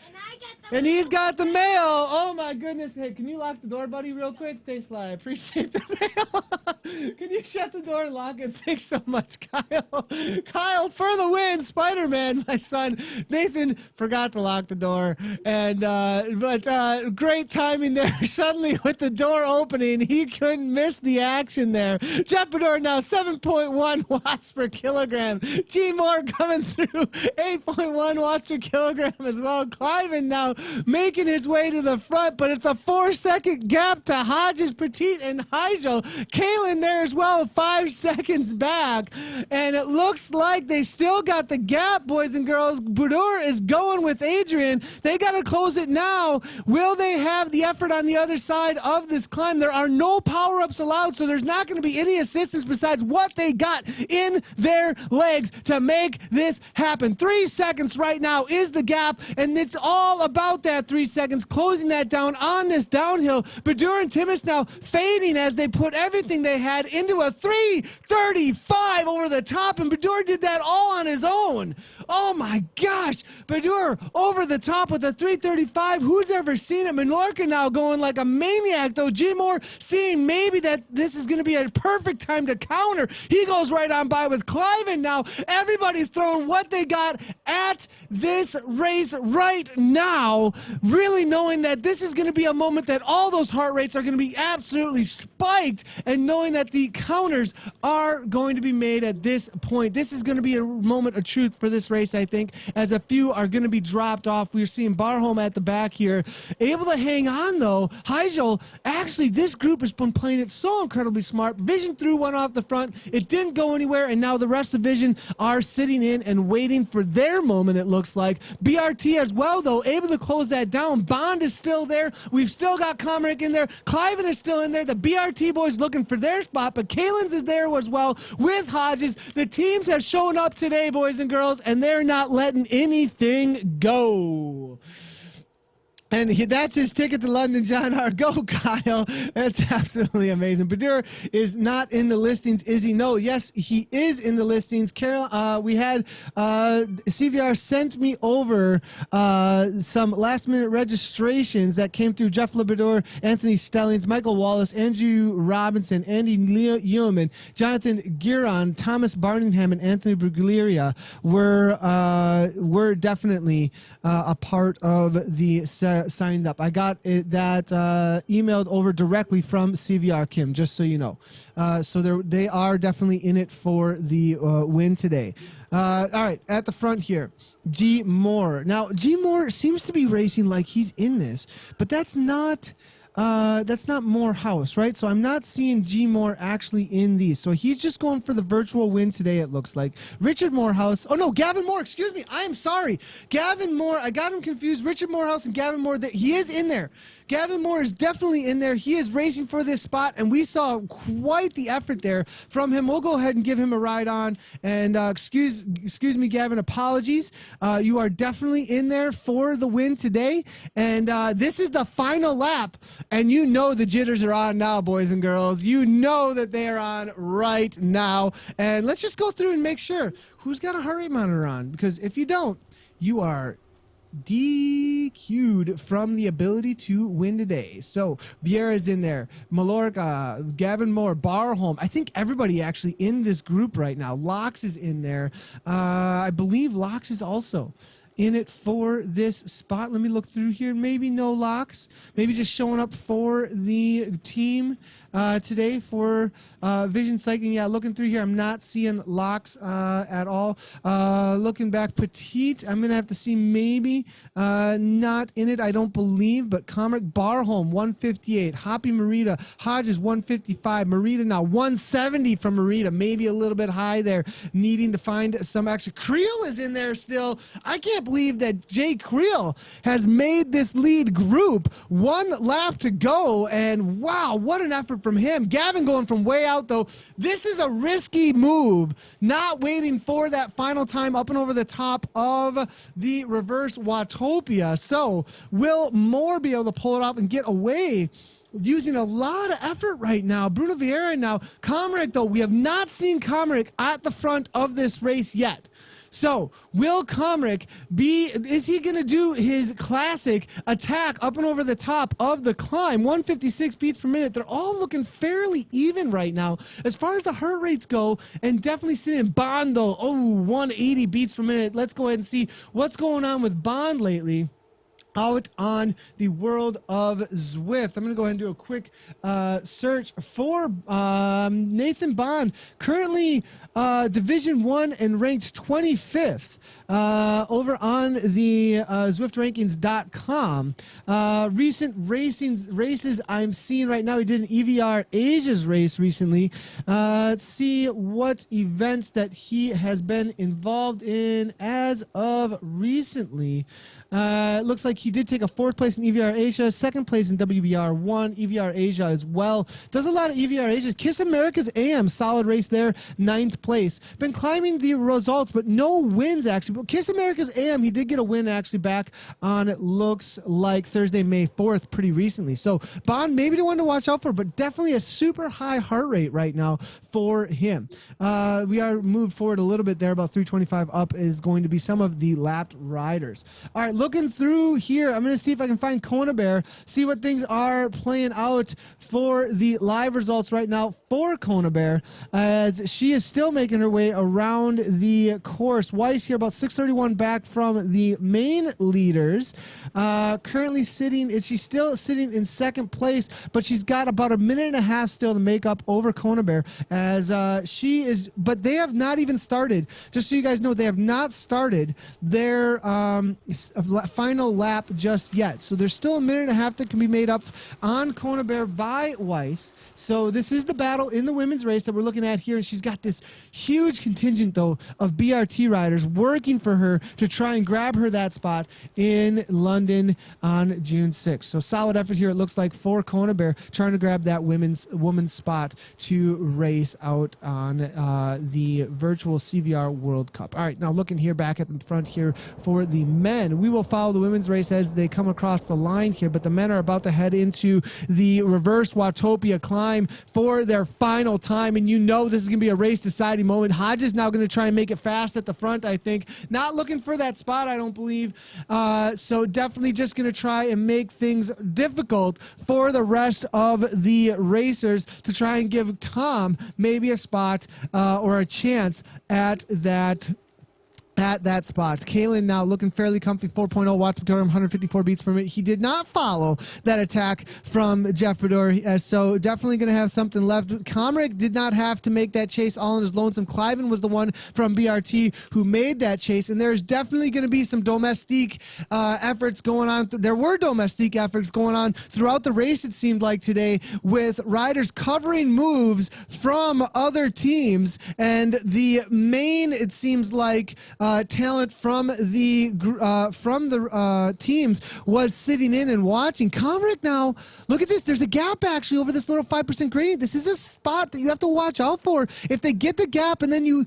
S3: And he's got the mail. Oh, my goodness. Hey, can you lock the door, buddy, real quick? Thanks, Lai. I appreciate the mail. Can you shut the door and lock it? Thanks so much, Kyle. Kyle, for the win. Spider-Man, my son. Nathan forgot to lock the door. But great timing there. Suddenly, with the door opening, he couldn't miss the action there. Jeff Bedore now 7.1 watts per kilogram. G Moore coming through 8.1 watts per kilogram as well. Cliven now making his way to the front, but it's a 4-second gap to Hodges, Petit, and Hyjo. Kalen there as well, 5 seconds back, and it looks like they still got the gap, boys and girls. Budur is going with Adrian. They got to close it now. Will they have the effort on the other side of this climb? There are no power-ups allowed, so there's not going to be any assistance besides what they got in their legs to make this happen. 3 seconds right now is the gap, and it's all about that 3 seconds, closing that down on this downhill. Badur and Timmis now fading as they put everything they had into a 3:35 over the top, and Badur did that all on his own. Oh my gosh, Badur over the top with a 3:35. Who's ever seen it? Menorca now going like a maniac, though. G Moore seeing maybe that this is going to be a perfect time to counter. He goes right on by with Cliven now. Everybody's throwing what they got at this race right now, really knowing that this is going to be a moment that all those heart rates are going to be absolutely spiked, and knowing that the counters are going to be made at this point. This is going to be a moment of truth for this race, I think, as a few are going to be dropped off. We're seeing Barholm at the back here, able to hang on though. Heigel, actually, this group has been playing it so incredibly smart. Vision threw one off the front. It didn't go anywhere, and now the rest of Vision are sitting in and waiting for their moment, it looks like. BRT as well, though, able to close that down. Bond is still there. We've still got Comric in there. Cliven is still in there. The BRT boys looking for their spot, but Kalen's is there as well with Hodges. The teams have shown up today, boys and girls, and they're not letting anything go. And that's his ticket to London, John R. Go, Kyle. That's absolutely amazing. Badur is not in the listings, is he? No, yes, he is in the listings. Carol, we had CVR sent me over some last-minute registrations that came through. Jeff Labrador, Anthony Stellings, Michael Wallace, Andrew Robinson, Andy Yeoman, Jonathan Giron, Thomas Barningham, and Anthony Brugleria were definitely a part of the signed up. I got that emailed over directly from CVR Kim, just so you know. So they are definitely in it for the win today. All right, at the front here, G Moore. Now, G Moore seems to be racing like he's in this, but that's not That's not Morehouse, right? So I'm not seeing G Moore actually in these. So he's just going for the virtual win today, it looks like. Richard Morehouse. Oh, no, Gavin Moore. Excuse me. I am sorry. Gavin Moore. I got him confused. Richard Morehouse and Gavin Moore. He is in there. Gavin Moore is definitely in there. He is racing for this spot, and we saw quite the effort there from him. We'll go ahead and give him a ride on. And excuse me, Gavin, apologies. You are definitely in there for the win today. And this is the final lap, and you know the jitters are on now, boys and girls. You know that they are on right now. And let's just go through and make sure who's got a heart rate monitor on, because if you don't, you are DQ'd from the ability to win today. So Vieira's in there, Mallorca, Gavin Moore, Barholm. I think everybody actually in this group right now. Locks is in there. I believe Locks is also in it for this spot. Let me look through here. Maybe no Locks. Maybe just showing up for the team today for Vision Cycling. Yeah, looking through here, I'm not seeing Locks at all. Looking back, Petite, I'm going to have to see maybe not in it, I don't believe, but Comric Barholm, 158. Hoppy Merida, Hodges, 155. Merida now, 170 from Merida. Maybe a little bit high there, needing to find some extra. Creel is in there still. I can't believe that Jay Creel has made this lead group. One lap to go, and wow, what an effort from him. Gavin going from way out, though. This is a risky move, not waiting for that final time up and over the top of the reverse Watopia. So will Moore be able to pull it off and get away using a lot of effort right now? Bruno Vieira now. Comric, though, we have not seen Comric at the front of this race yet. So, will Comric is he going to do his classic attack up and over the top of the climb? 156 beats per minute. They're all looking fairly even right now as far as the heart rates go, and definitely sitting in Bond, though. Oh, 180 beats per minute. Let's go ahead and see what's going on with Bond lately out on the world of Zwift. I'm going to go ahead and do a quick search for Nathan Bond, currently Division 1 and ranked 25th over on the ZwiftRankings.com. Recent races I'm seeing right now. He did an EVR Asia's race recently. Let's see what events that he has been involved in as of recently. It looks like he did take a 4th place in EVR Asia, 2nd place in WBR 1, EVR Asia as well. Does a lot of EVR Asia. Kiss America's AM, solid race there, 9th place. Been climbing the results, but no wins actually. But Kiss America's AM, he did get a win actually back on, it looks like Thursday, May 4th, pretty recently. So Bond, maybe the one to watch out for, but definitely a super high heart rate right now for him. We are moved forward a little bit there, about 325 up is going to be some of the lapped riders. All right, looking through here, I'm going to see if I can find Kona Bear, see what things are playing out for the live results right now for Kona Bear, as she is still making her way around the course. Weiss here about 631 back from the main leaders. Currently she's still sitting in 2nd place, but she's got about a minute and a half still to make up over Kona Bear, as but they have not even started. Just so you guys know, they have not started their final lap just yet. So there's still a minute and a half that can be made up on Kona Bear by Weiss. So this is the battle in the women's race that we're looking at here. And she's got this huge contingent, though, of BRT riders working for her to try and grab her that spot in London on June 6th. So solid effort here, it looks like, for Kona Bear, trying to grab that woman's spot to race out on the virtual CVR World Cup. All right, now looking here back at the front here for the men. We will follow the women's race as they come across the line here, but the men are about to head into the reverse Watopia climb for their final time, and you know this is going to be a race deciding moment. Hodges now going to try and make it fast at the front, I think. Not looking for that spot, I don't believe. So definitely just going to try and make things difficult for the rest of the racers to try and give Tom maybe a spot or a chance at that at that spot. Kalen now looking fairly comfy, 4.0 watts per kilogram, 154 beats per minute. He did not follow that attack from Jeff Fedor, so definitely going to have something left. Comrick did not have to make that chase all on his lonesome. Cliven was the one from BRT who made that chase, and there's definitely going to be some domestique efforts going on. There were domestique efforts going on throughout the race, it seemed like today, with riders covering moves from other teams, and the main, it seems like, talent from the teams was sitting in and watching. Comrick now, look at this. There's a gap actually over this little 5% gradient. This is a spot that you have to watch out for. If they get the gap and then you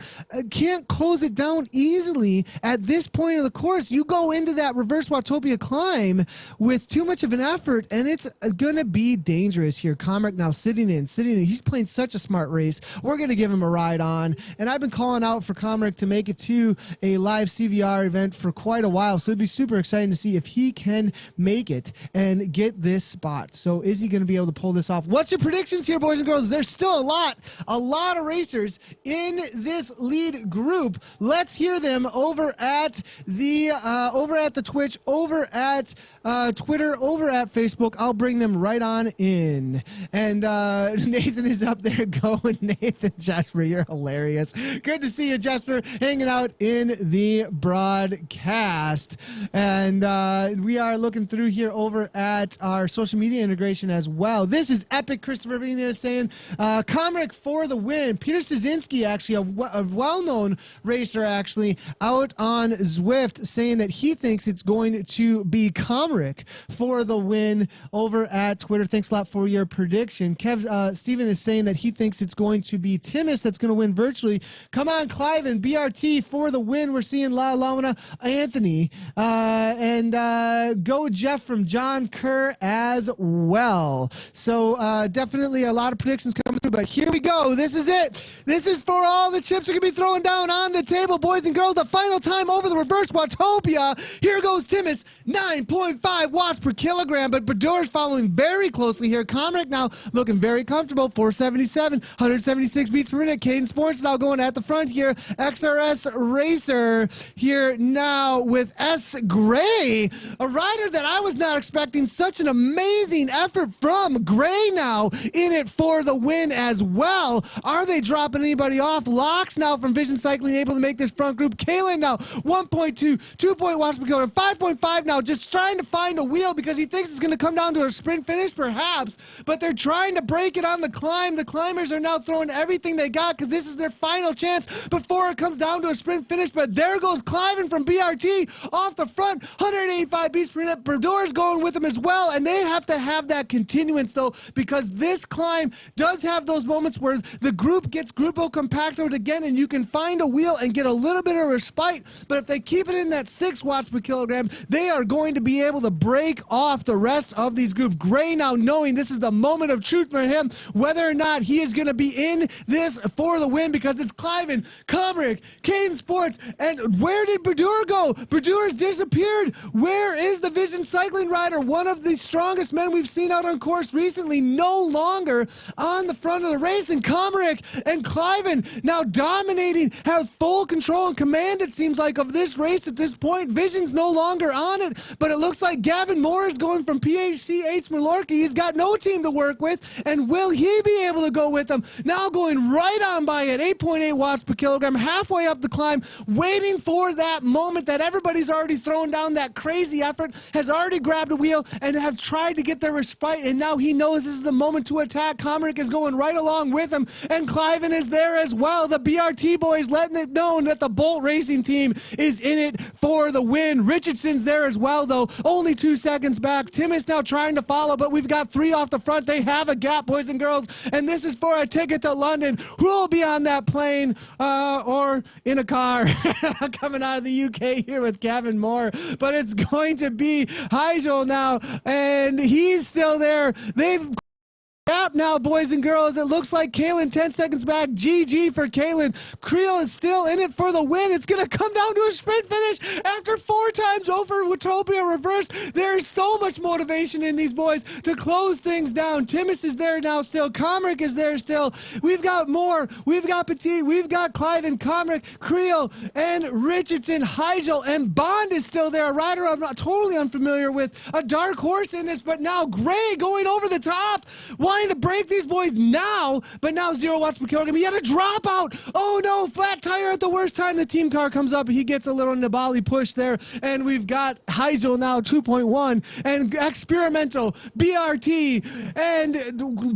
S3: can't close it down easily at this point of the course, you go into that reverse Watopia climb with too much of an effort, and it's going to be dangerous here. Comrick now sitting in. He's playing such a smart race. We're going to give him a ride on, and I've been calling out for Comrick to make it to a live CVR event for quite a while, so it'd be super exciting to see if he can make it and get this spot. So is he going to be able to pull this off? What's your predictions here, boys and girls? There's still a lot of racers in this lead group. Let's hear them over at the Twitch, over at Twitter, over at Facebook. I'll bring them right on in. And Nathan is up there going. Nathan, Jasper, you're hilarious. Good to see you, Jasper, hanging out in the broadcast. And we are looking through here over at our social media integration as well. This is epic. Christopher Vina saying Comrick for the win. Peter Szynski, actually a well-known racer, actually out on Zwift, saying that he thinks it's going to be Comrick for the win over at Twitter. Thanks a lot for your prediction. Steven is saying that he thinks it's going to be Timus that's going to win virtually. Come on, Cliven, BRT for the win. We're seeing La Lamina, Anthony, and go Jeff from John Kerr as well. So definitely a lot of predictions coming through, but here we go. This is it. This is for all the chips are going to be thrown down on the table, boys and girls. The final time over the reverse Watopia. Here goes Timus, 9.5 watts per kilogram, but Badur's following very closely here. Comrick now looking very comfortable, 477, 176 beats per minute. Caden Sports now going at the front here. XRS Racer here now with S. Gray, a rider that I was not expecting. Such an amazing effort from Gray now in it for the win as well. Are they dropping anybody off? Locks now from Vision Cycling able to make this front group. Kalen now 1.2, 2 watts per kilogram, 5.5 now, just trying to find a wheel because he thinks it's going to come down to a sprint finish perhaps, but they're trying to break it on the climb. The climbers are now throwing everything they got because this is their final chance before it comes down to a sprint finish, but there goes Cliven from BRT off the front, 185 beats per minute. Badur's going with him as well, and they have to have that continuance though, because this climb does have those moments where the group gets grupo compacted again and you can find a wheel and get a little bit of respite, but if they keep it in that 6 watts per kilogram, they are going to be able to break off the rest of these groups. Gray now knowing this is the moment of truth for him, whether or not he is going to be in this for the win, because it's Cliven, Comrick, Caden Sports, and where did Badur go? Badur has disappeared. Where is the Vision Cycling rider? One of the strongest men we've seen out on course recently, no longer on the front of the race, and Comrick and Cliven now dominating, have full control and command, it seems like, of this race at this point. Vision's no longer on it, but it looks like Gavin Moore is going from PHCH Mallorca. He's got no team to work with, and will he be able to go with them? Now going right on by at 8.8 watts per kilogram, halfway up the climb, waiting for that moment that everybody's already thrown down that crazy effort, has already grabbed a wheel and have tried to get their respite, and now he knows this is the moment to attack. Comrick is going right along with him, and Cliven is there as well. The BRT boys letting it known that the Bolt Racing team is in it for the win. Richardson's there as well, though, only 2 seconds back. Tim is now trying to follow, but we've got 3 off the front. They have a gap, boys and girls, and this is for a ticket to London. Who will be on that plane or in a car coming out of the UK here with Gavin Moore? But it's going to be Heigel now, and he's still there. They've gap now, boys and girls. It looks like Kalen 10 seconds back. GG for Kalen. Creel is still in it for the win. It's going to come down to a sprint finish after 4 times over Watopia reverse. There is so much motivation in these boys to close things down. Timus is there now still. Comrick is there still. We've got more. We've got Petit. We've got Cliven, Comrick, Creel, and Richardson. Heigel and Bond is still there. A rider I'm not totally unfamiliar with. A dark horse in this, but now Gray going over the top. Wanting to break these boys now, but now 0 watts per kilogram. He had a drop out. Oh no, flat tire at the worst time. The team car comes up. He gets a little Nibali push there, and we've got Heigel now 2.1 and experimental BRT and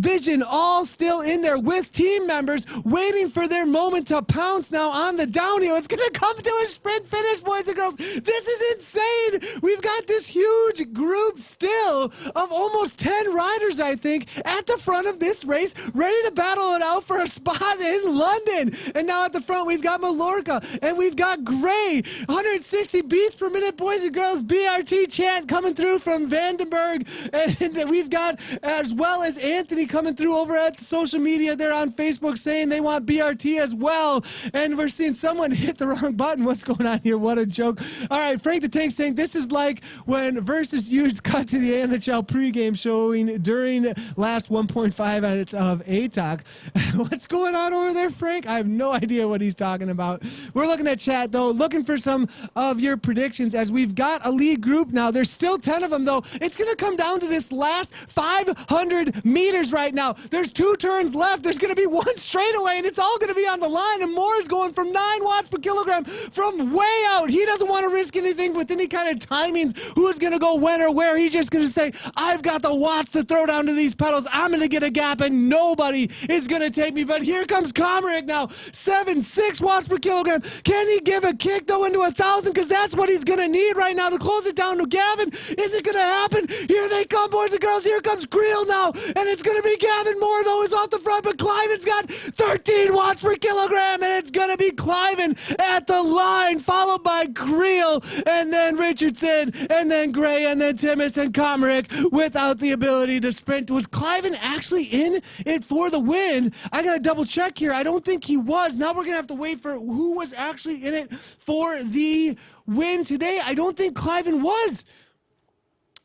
S3: Vision all still in there with team members waiting for their moment to pounce now on the downhill. It's going to come to a sprint finish, boys and girls. This is insane. We've got this huge group still of almost 10 riders, I think, at the front of this race, ready to battle it out for a spot in London. And now at the front, we've got Mallorca and we've got Gray. 160 beats per minute, boys and girls. BRT chant coming through from Vandenberg. And we've got, as well as Anthony coming through over at social media there on Facebook saying they want BRT as well. And we're seeing someone hit the wrong button. What's going on here? What a joke. All right, Frank the Tank saying this is like when Versus used cut to the NHL pregame showing during last 1.5 out of ATOC. What's going on over there, Frank? I have no idea what he's talking about. We're looking at chat, though, looking for some of your predictions as we've got a lead group now. There's still 10 of them, though. It's going to come down to this last 500 meters right now. There's 2 turns left. There's going to be 1 straightaway, and it's all going to be on the line, and Moore's going from 9 watts per kilogram from way out. He doesn't want to risk anything with any kind of timings. Who's going to go when or where? He's just going to say, I've got the watts to throw down to these pedals. I'm going to get a gap, and nobody is going to take me. But here comes Comrick now. 6 watts per kilogram. Can he give a kick, though, into 1,000? Because that's what he's going to need right now to close it down to Gavin. Is it going to happen? Here they come, boys and girls. Here comes Creel now. And it's going to be Gavin Moore, though, is off the front. But Cliven's got 13 watts per kilogram. And it's going to be Cliven at the line, followed by Creel, and then Richardson, and then Gray, and then Timus and Comrick without the ability to sprint. Was Cliven actually in it for the win? I got to double check here. I don't think he was. Now we're going to have to wait for who was actually in it for the win today. I don't think Cliven was.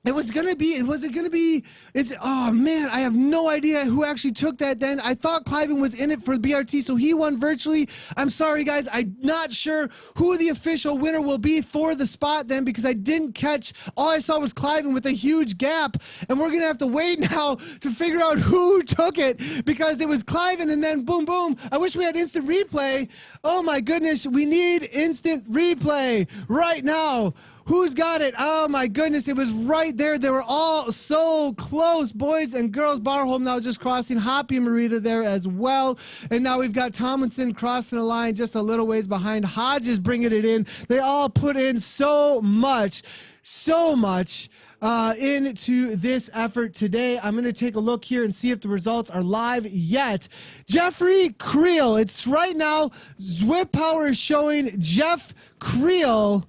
S3: Oh man, I have no idea who actually took that then. I thought Cliven was in it for BRT, so he won virtually. I'm sorry, guys. I'm not sure who the official winner will be for the spot then because I didn't catch. All I saw was Cliven with a huge gap, and we're going to have to wait now to figure out who took it because it was Cliven and then boom, boom. I wish we had instant replay. Oh my goodness, we need instant replay right now. Who's got it? Oh my goodness, it was right there. They were all so close, boys and girls. Barholm now just crossing. Hoppy and Marita there as well. And now we've got Tomlinson crossing the line just a little ways behind. Hodges bringing it in. They all put in so much into this effort today. I'm going to take a look here and see if the results are live yet. Jeffrey Creel. It's right now. Zwip Power is showing Jeff Creel,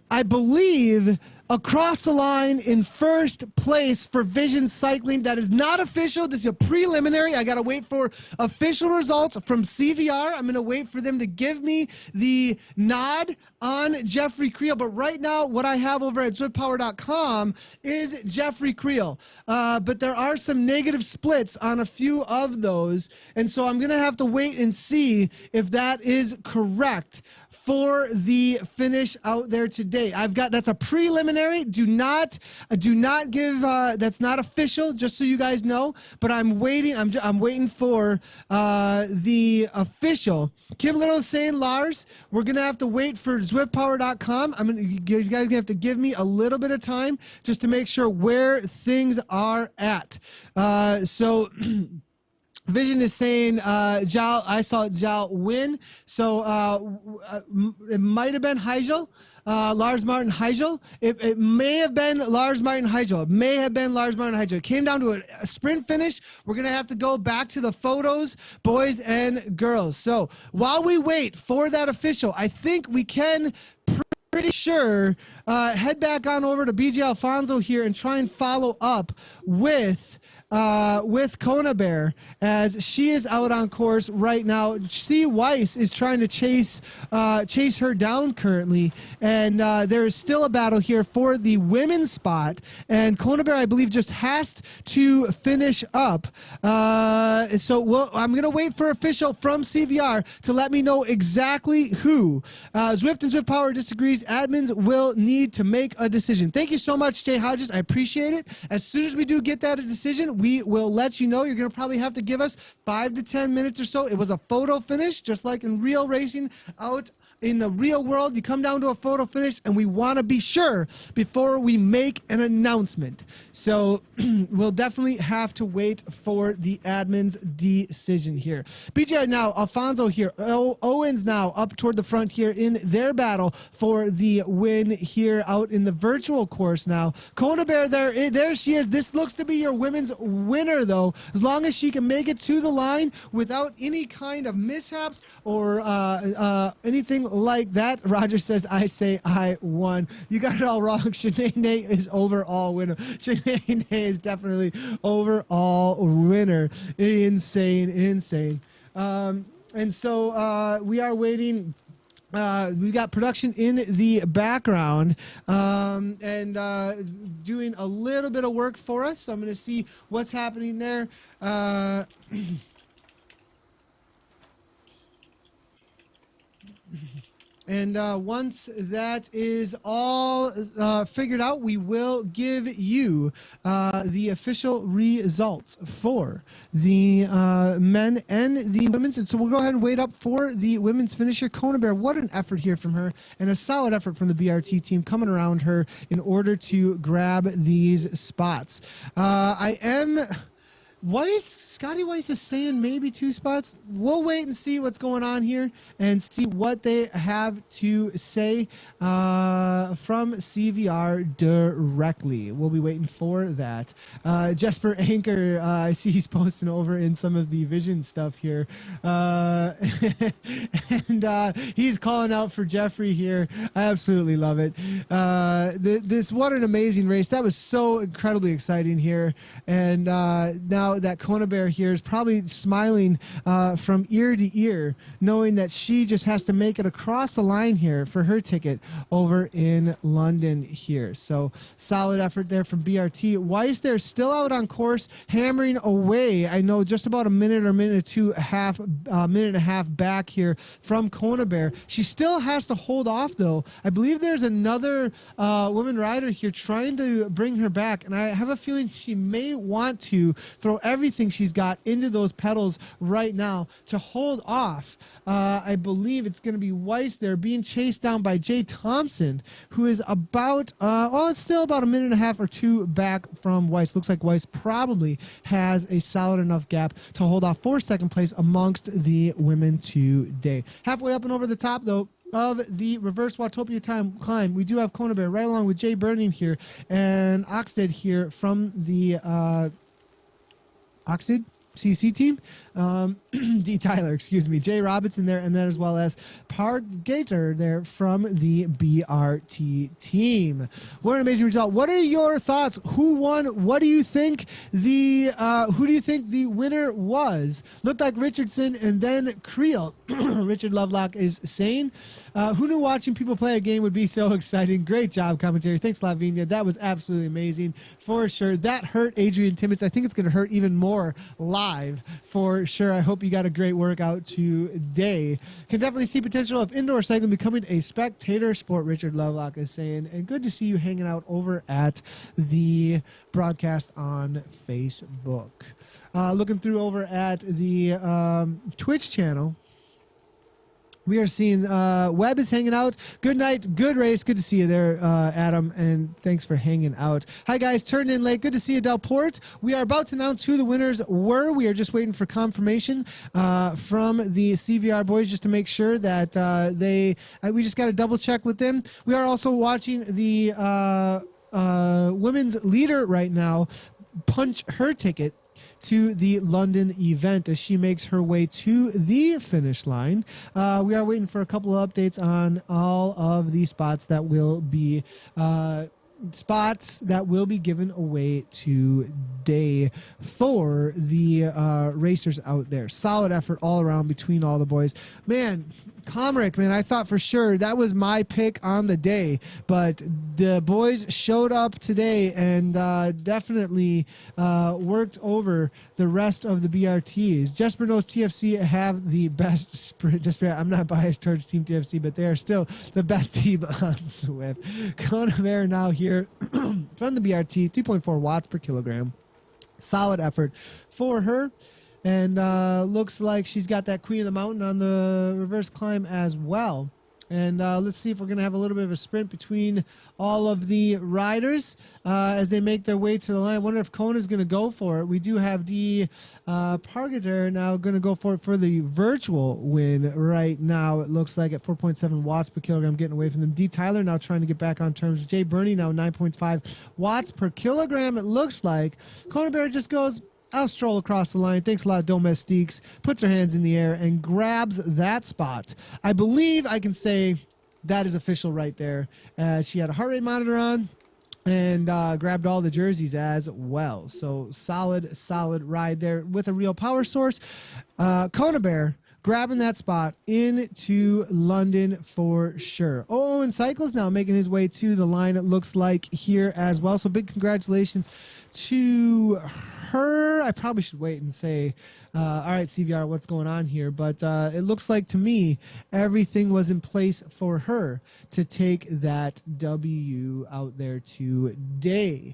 S3: I believe, across the line in first place for Vision Cycling. That is not official. This is a preliminary. I got to wait for official results from CVR. I'm going to wait for them to give me the nod on Jeffrey Creel. But right now, what I have over at zwippower.com is Jeffrey Creel. But there are some negative splits on a few of those. And so I'm going to have to wait and see if that is correct for the finish out there today. That's a preliminary. Do not give, that's not official, just so you guys know, but I'm waiting. I'm waiting for the official. Kim Little is saying, Lars, we're going to have to wait for zwippower.com. You guys going to have to give me a little bit of time just to make sure where things are at. Vision is saying, Zhao, I saw Zhao win. So it might have been Heigel, Lars Martin Heigel. It may have been Lars Martin Heigel. It may have been Lars Martin Heigel. It came down to a sprint finish. We're going to have to go back to the photos, boys and girls. So while we wait for that official, I think we can pretty sure head back on over to BJ Alfonso here and try and follow up with Kona Bear as she is out on course right now. C. Weiss is trying to chase her down currently, and there is still a battle here for the women's spot. And Kona Bear, I believe, just has to finish up. So I'm gonna wait for official from CVR to let me know exactly who. Zwift and Zwift Power disagrees. Admins will need to make a decision. Thank you so much, Jay Hodges. I appreciate it. As soon as we do get that decision, we will let you know. You're going to probably have to give us 5 to 10 minutes or so. It was a photo finish, just like in real racing out in the real world. You come down to a photo finish, and we want to be sure before we make an announcement. So we'll definitely have to wait for the admin's decision here. BJ now, Alfonso here. Owens now up toward the front here in their battle for the win here out in the virtual course now. Kona Bear, there she is. This looks to be your women's winner, though, as long as she can make it to the line without any kind of mishaps or anything like that. Roger says, I say I won. You got it all wrong. Shanae is overall winner. Shanae is definitely overall winner. Insane. And so we are waiting. We got production in the background and doing a little bit of work for us. So I'm going to see what's happening there. And once that is all figured out, we will give you the official results for the men and the women's. And so we'll go ahead and wait up for the women's finisher. Kona Bear, what an effort here from her, and a solid effort from the BRT team coming around her in order to grab these spots. Scotty Weiss is saying maybe 2 spots. We'll wait and see what's going on here and see what they have to say from CVR directly. We'll be waiting for that. Jesper Anchor, I see he's posting over in some of the vision stuff here. And he's calling out for Jeffrey here. I absolutely love it. What an amazing race. That was so incredibly exciting here. And now that Kona Bear here is probably smiling from ear to ear, knowing that she just has to make it across the line here for her ticket over in London here. So solid effort there from BRT. Weiss there still out on course, hammering away. I know just about a minute and a half back here from Kona Bear. She still has to hold off, though. I believe there's another woman rider here trying to bring her back, and I have a feeling she may want to throw everything she's got into those pedals right now to hold off. I believe it's going to be Weiss there being chased down by Jay Thompson, who is about, it's still about a minute and a half or 2 back from Weiss. Looks like Weiss probably has a solid enough gap to hold off for second place amongst the women today. Halfway up and over the top, though, of the reverse Watopia time climb, we do have Kona Bear right along with Jay Burning here and Oxted here from the Oxted CC team. D. Tyler, excuse me. Jay Robinson there, and then as well as Pargator there from the BRT team. What an amazing result. What are your thoughts? Who won? What do you think who do you think the winner was? Looked like Richardson and then Creel. Richard Lovelock is saying, who knew watching people play a game would be so exciting? Great job, commentary. Thanks, Lavinia. That was absolutely amazing for sure. That hurt Adrian Timmons. I think it's going to hurt even more live for sure. I hope you got a great workout today. Can definitely see potential of indoor cycling becoming a spectator sport, Richard Lovelock is saying. And good to see you hanging out over at the broadcast on Facebook. Looking through over at the Twitch channel, we are seeing Webb is hanging out. Good night, good race. Good to see you there, Adam, and thanks for hanging out. Hi, guys. Turned in late. Good to see you, Delport. We are about to announce who the winners were. We are just waiting for confirmation from the CVR boys just to make sure that we just got to double check with them. We are also watching the women's leader right now punch her ticket to the London event as she makes her way to the finish line. We are waiting for a couple of updates on all of the spots that will be given away today for the racers out there. Solid effort all around between all the boys. Man, Comrick, man, I thought for sure that was my pick on the day, but the boys showed up today and definitely worked over the rest of the BRTs. Jesper knows TFC have the best sprint. Jesper, I'm not biased towards Team TFC, but they are still the best team on Swift. Kona Bear now here from the BRT, 3.4 watts per kilogram. Solid effort for her. And looks like she's got that Queen of the Mountain on the reverse climb as well. And let's see if we're going to have a little bit of a sprint between all of the riders as they make their way to the line. I wonder if Kona's going to go for it. We do have the Pargater now going to go for it for the virtual win right now. It looks like at 4.7 watts per kilogram, getting away from them. D. Tyler now trying to get back on terms. Jay Burney now 9.5 watts per kilogram. It looks like Kona Bear just goes, I'll stroll across the line. Thanks a lot, Domestiques. Puts her hands in the air and grabs that spot. I believe I can say that is official right there. She had a heart rate monitor on and grabbed all the jerseys as well. So solid ride there with a real power source. Kona Bear grabbing that spot into London for sure. Oh, and Cycles now making his way to the line, it looks like, here as well. So big congratulations to her. I probably should wait and say, all right, CVR, what's going on here? But it looks like to me everything was in place for her to take that W out there today.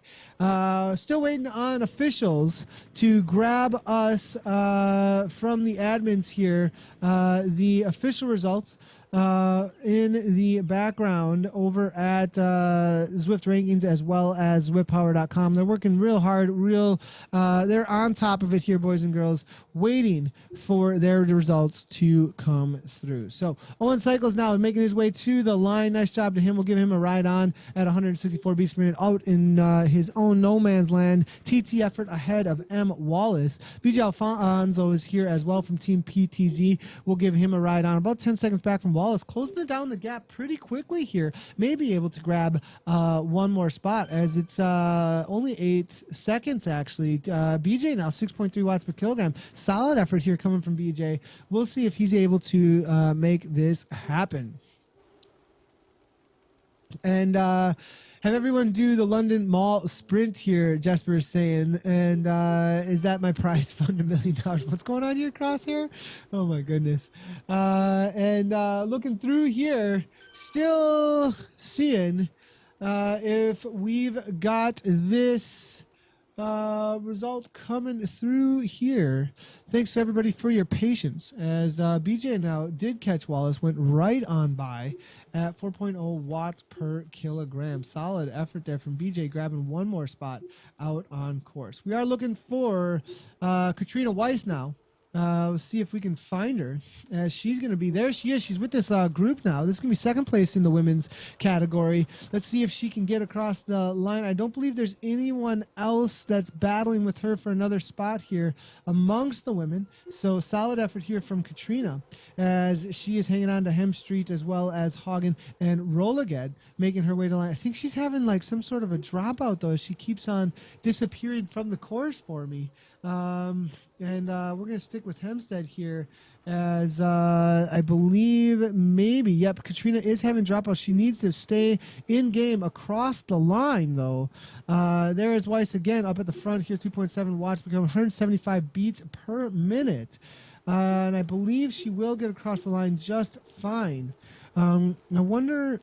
S3: Still waiting on officials to grab us from the admins here the official results in the background over at Zwift Rankings as well as ZwiftPower.com. They're working real hard, they're on top of it here, boys and girls, waiting for their results to come through. So Owen Cycles now making his way to the line. Nice job to him. We'll give him a ride on at 164 beats per minute out in his own no man's land. TT effort ahead of M. Wallace. BJ Alfonso is here as well from Team PTZ. We'll give him a ride on about 10 seconds back from Wallace, closing down the gap pretty quickly here. May be able to grab one more spot as it's only 8 seconds actually. BJ now 6.3 watts per kilogram. Solid effort here coming from BJ. We'll see if he's able to make this happen. And have everyone do the London Mall sprint here, Jesper is saying. And is that my prize fund, $1 million? What's going on here, Crosshair? Oh, my goodness. And looking through here, still seeing if we've got this result coming through here. Thanks to everybody for your patience as BJ now did catch Wallace, went right on by at 4.0 watts per kilogram. Solid effort there from BJ, grabbing one more spot out on course. We are looking for Katrina Weiss now. We'll see if we can find her as she's going to be there. She is. She's with this group now. This is going to be second place in the women's category. Let's see if she can get across the line. I don't believe there's anyone else that's battling with her for another spot here amongst the women. So solid effort here from Katrina as she is hanging on to Hem Street as well as Hagen and Rolaged making her way to the line. I think she's having like some sort of a dropout though as she keeps on disappearing from the course for me. And we're going to stick with Hempstead here as I believe maybe, yep, Katrina is having dropouts. She needs to stay in game across the line though. There is Weiss again up at the front here, 2.7 watts, become 175 beats per minute. And I believe she will get across the line just fine. I wonder...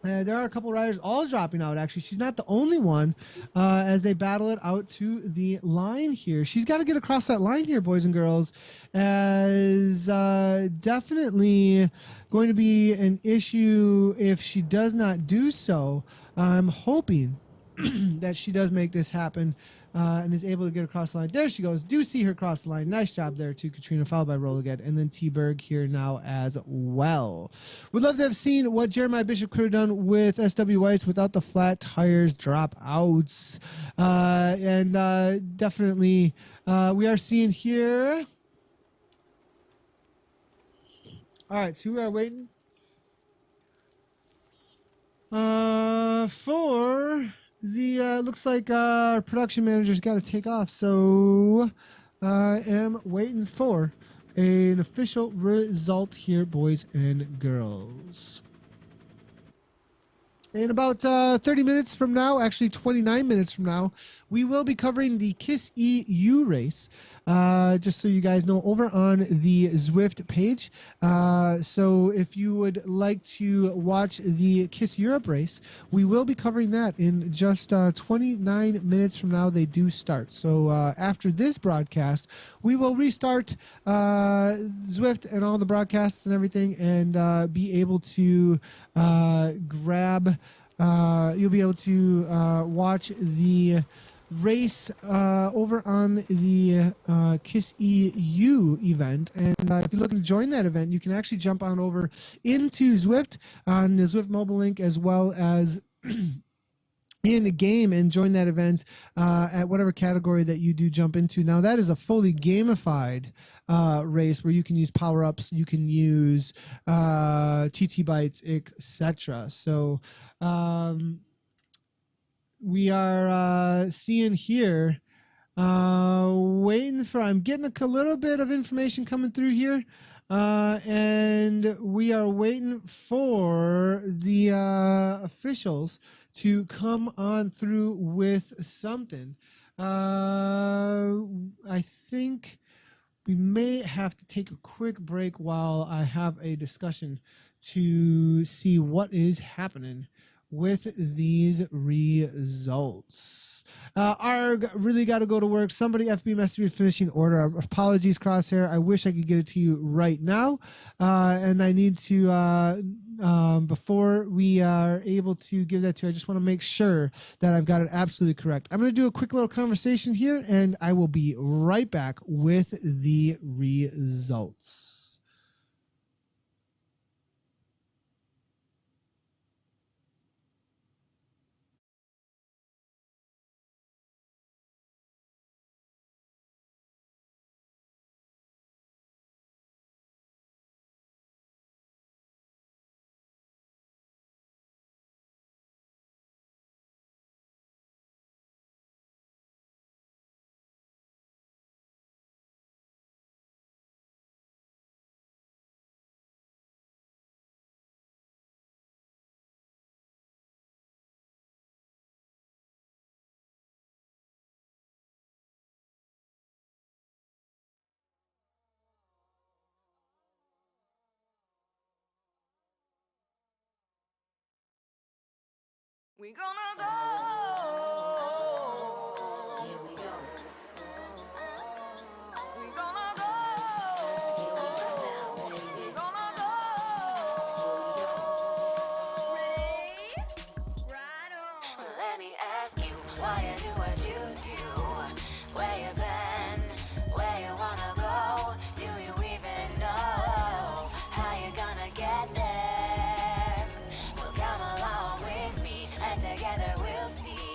S3: there are a couple riders all dropping out, actually. She's not the only one as they battle it out to the line here. She's got to get across that line here, boys and girls, as definitely going to be an issue if she does not do so. I'm hoping that she does make this happen and is able to get across the line. There she goes. Do see her cross the line. Nice job there too, Katrina, followed by Roll again. And then T-Berg here now as well. Would love to have seen what Jeremiah Bishop could have done with SW Weiss without the flat tires dropouts. And definitely we are seeing here. All right, so we are waiting for the looks like our production manager's got to take off, so I am waiting for an official result here, boys and girls. In about 30 minutes from now, actually 29 minutes from now, we will be covering the KISS EU race. Just so you guys know, over on the Zwift page. So if you would like to watch the KISS Europe race, we will be covering that in just 29 minutes from now. They do start. So after this broadcast, we will restart Zwift and all the broadcasts and everything, and be able to grab. You'll be able to watch the race over on the KISS EU event, and if you're looking to join that event, you can actually jump on over into Zwift on the Zwift mobile link, as well as in the game, and join that event at whatever category that you do jump into. Now, that is a fully gamified race where you can use power-ups, you can use TT bytes, etc. So we are seeing here, waiting for, I'm getting a little bit of information coming through here, and we are waiting for the officials to come on through with something. I think we may have to take a quick break while I have a discussion to see what is happening with these results. Arg, really got to go to work. Somebody FB messaged me finishing order. Apologies, Crosshair. I wish I could get it to you right now. And I need to, before we are able to give that to you, I just want to make sure that I've got it absolutely correct. I'm going to do a quick little conversation here, and I will be right back with the results.
S1: We gonna go.
S2: Here we go.
S1: We gonna go. We gonna go.
S2: Right on. Let me ask you why you do what you do. Where you been? Where you wanna go? Do you even know how you gonna get there? Well, come along with me, and together we'll see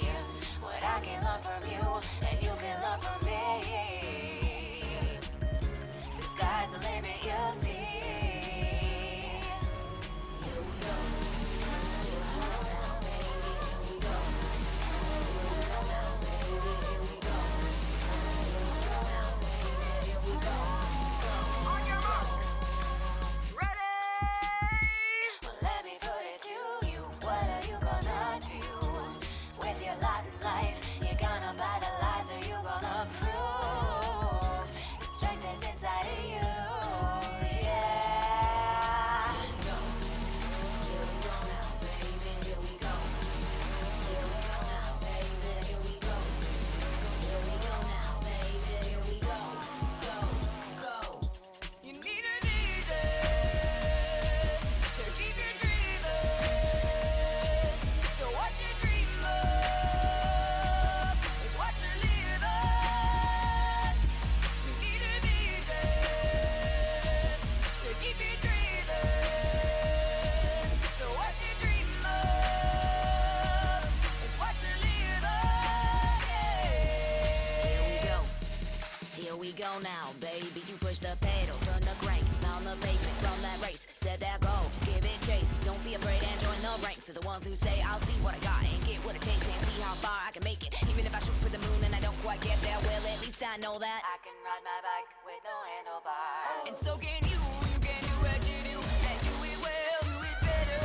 S1: we go now, baby. You push the pedal, turn the crank, pound the pavement, run that race. Set that goal, give it chase. Don't be afraid and join the ranks of the ones who say, I'll see what I got and get what it takes and see how far I can make it. Even if I shoot for the moon and I don't quite get there, well, at least I know that
S2: I can ride my bike with no handlebars.
S1: and so can you. You can do what you do and do it well. Do it better,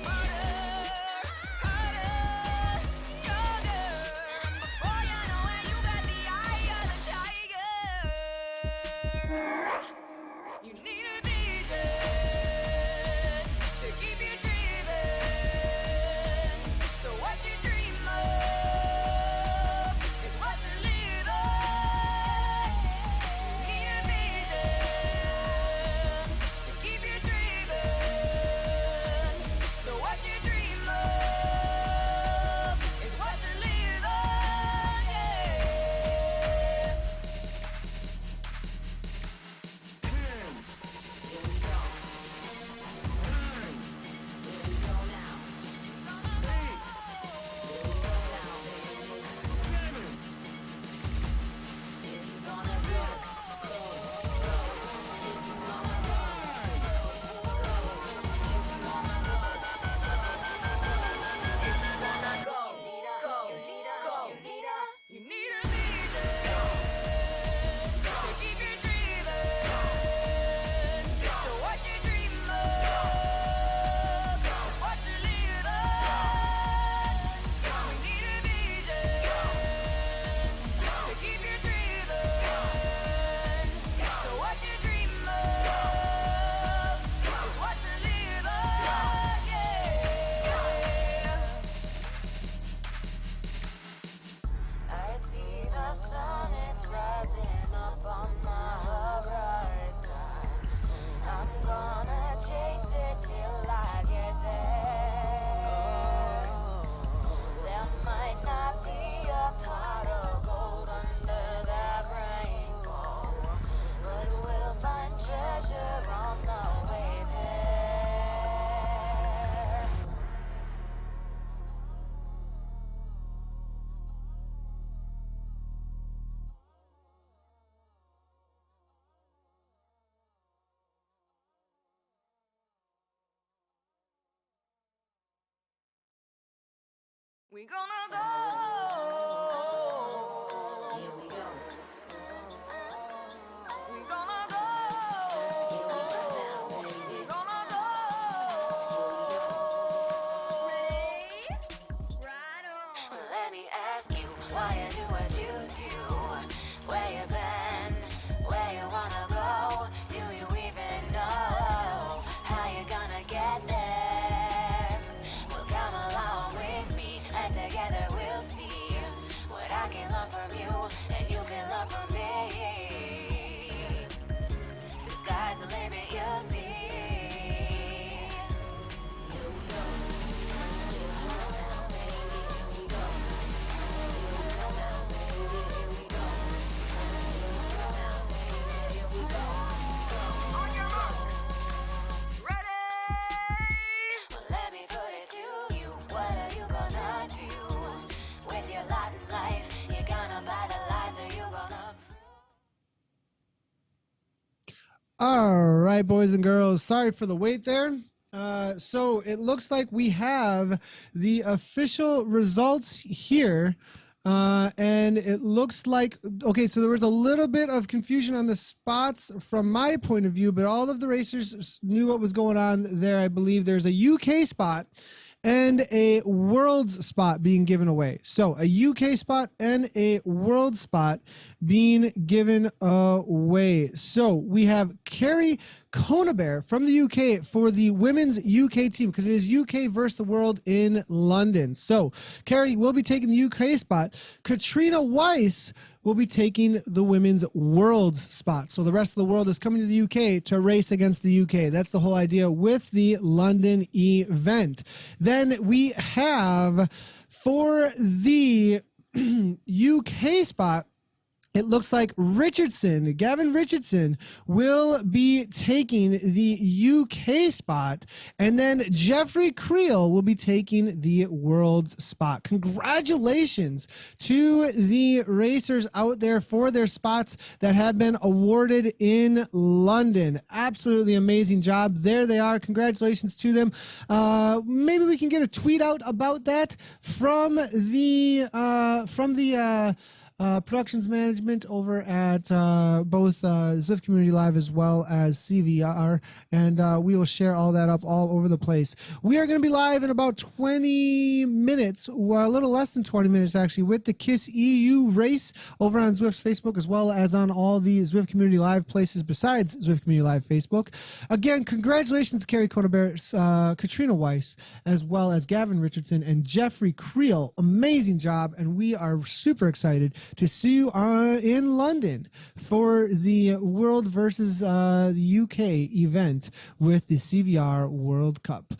S1: smarter, harder, stronger. And before you know it, you got the eye of the tiger. You need a vision to keep you dreaming. So what you dream of is what you live on. You need a vision to keep you dreaming. So what you dream of is what you live on. Yeah. You need a vision to keep you dreaming. So what you dream of is what you live on. You need a vision to keep you dreaming. So what you dream of is what you live on. Yeah.
S2: I see the sun, it's rising up on the horizon. I'm gonna chase it till I get there. There might not be a pot of gold under that rainbow, but we'll find treasure on the way there.
S1: We gonna go.
S2: Here we go.
S1: We gonna go. We gonna go. Right on.
S2: Let me ask you why you do what you do. Where you been? Where you wanna go? Do you even know how you gonna get there? Well, come along with me, and together we'll see what I can learn from you, and you can learn from me. The sky's the limit, you'll see.
S1: On your mark. Ready.
S2: Well, let me put it to you. What are you gonna do with your lot in life? You gonna buy the lies, or you gonna...
S3: All right, boys and girls, sorry for the wait there. So it looks like we have the official results here. And it looks like, okay, so there was a little bit of confusion on the spots from my point of view, but all of the racers knew what was going on there. I believe there's a UK spot and a world spot being given away. So a UK spot and a world spot being given away. So we have Carrie Conabear from the UK for the women's UK team, because it is UK versus the world in London. So Carrie will be taking the UK spot. Katrina Weiss will be taking the women's world spot. So the rest of the world is coming to the UK to race against the UK. That's the whole idea with the London event. Then we have for the UK spot, it looks like Gavin Richardson, will be taking the UK spot, and then Jeffrey Creel will be taking the world spot. Congratulations to the racers out there for their spots that have been awarded in London. Absolutely amazing job. There they are. Congratulations to them. Maybe we can get a tweet out about that from the productions management over at both Zwift Community Live as well as CVR, and we will share all that up all over the place. We are going to be live in about 20 minutes, well, a little less than 20 minutes actually, with the KISS EU race over on Zwift's Facebook as well as on all the Zwift Community Live places besides Zwift Community Live Facebook. Again, congratulations to Carrie Conabear, Katrina Weiss, as well as Gavin Richardson and Jeffrey Creel. Amazing job, and we are super excited to see you in London for the World versus the UK event with the CVR World Cup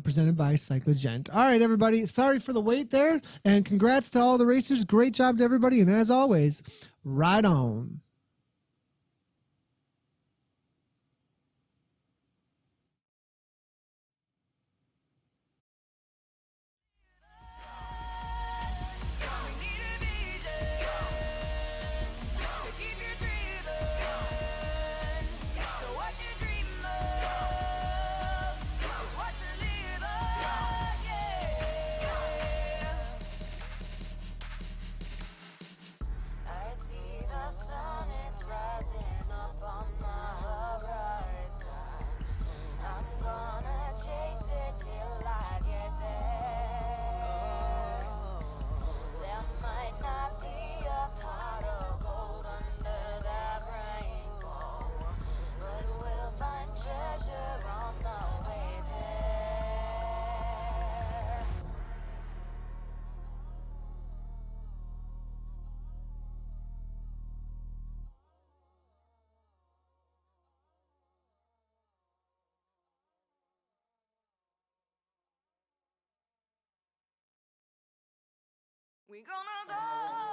S3: presented by Cyclogent. All right, everybody. Sorry for the wait there, and congrats to all the racers. Great job to everybody, and as always, ride on.
S1: We need a vision to keep you driven. So what you dream of is what you live on, yeah.
S2: I see the sun, it's rising up on the horizon. I'm gonna chase it till I get there. There might not be a pot of gold under that rainbow, but we'll find treasure on the way there.
S1: We gonna go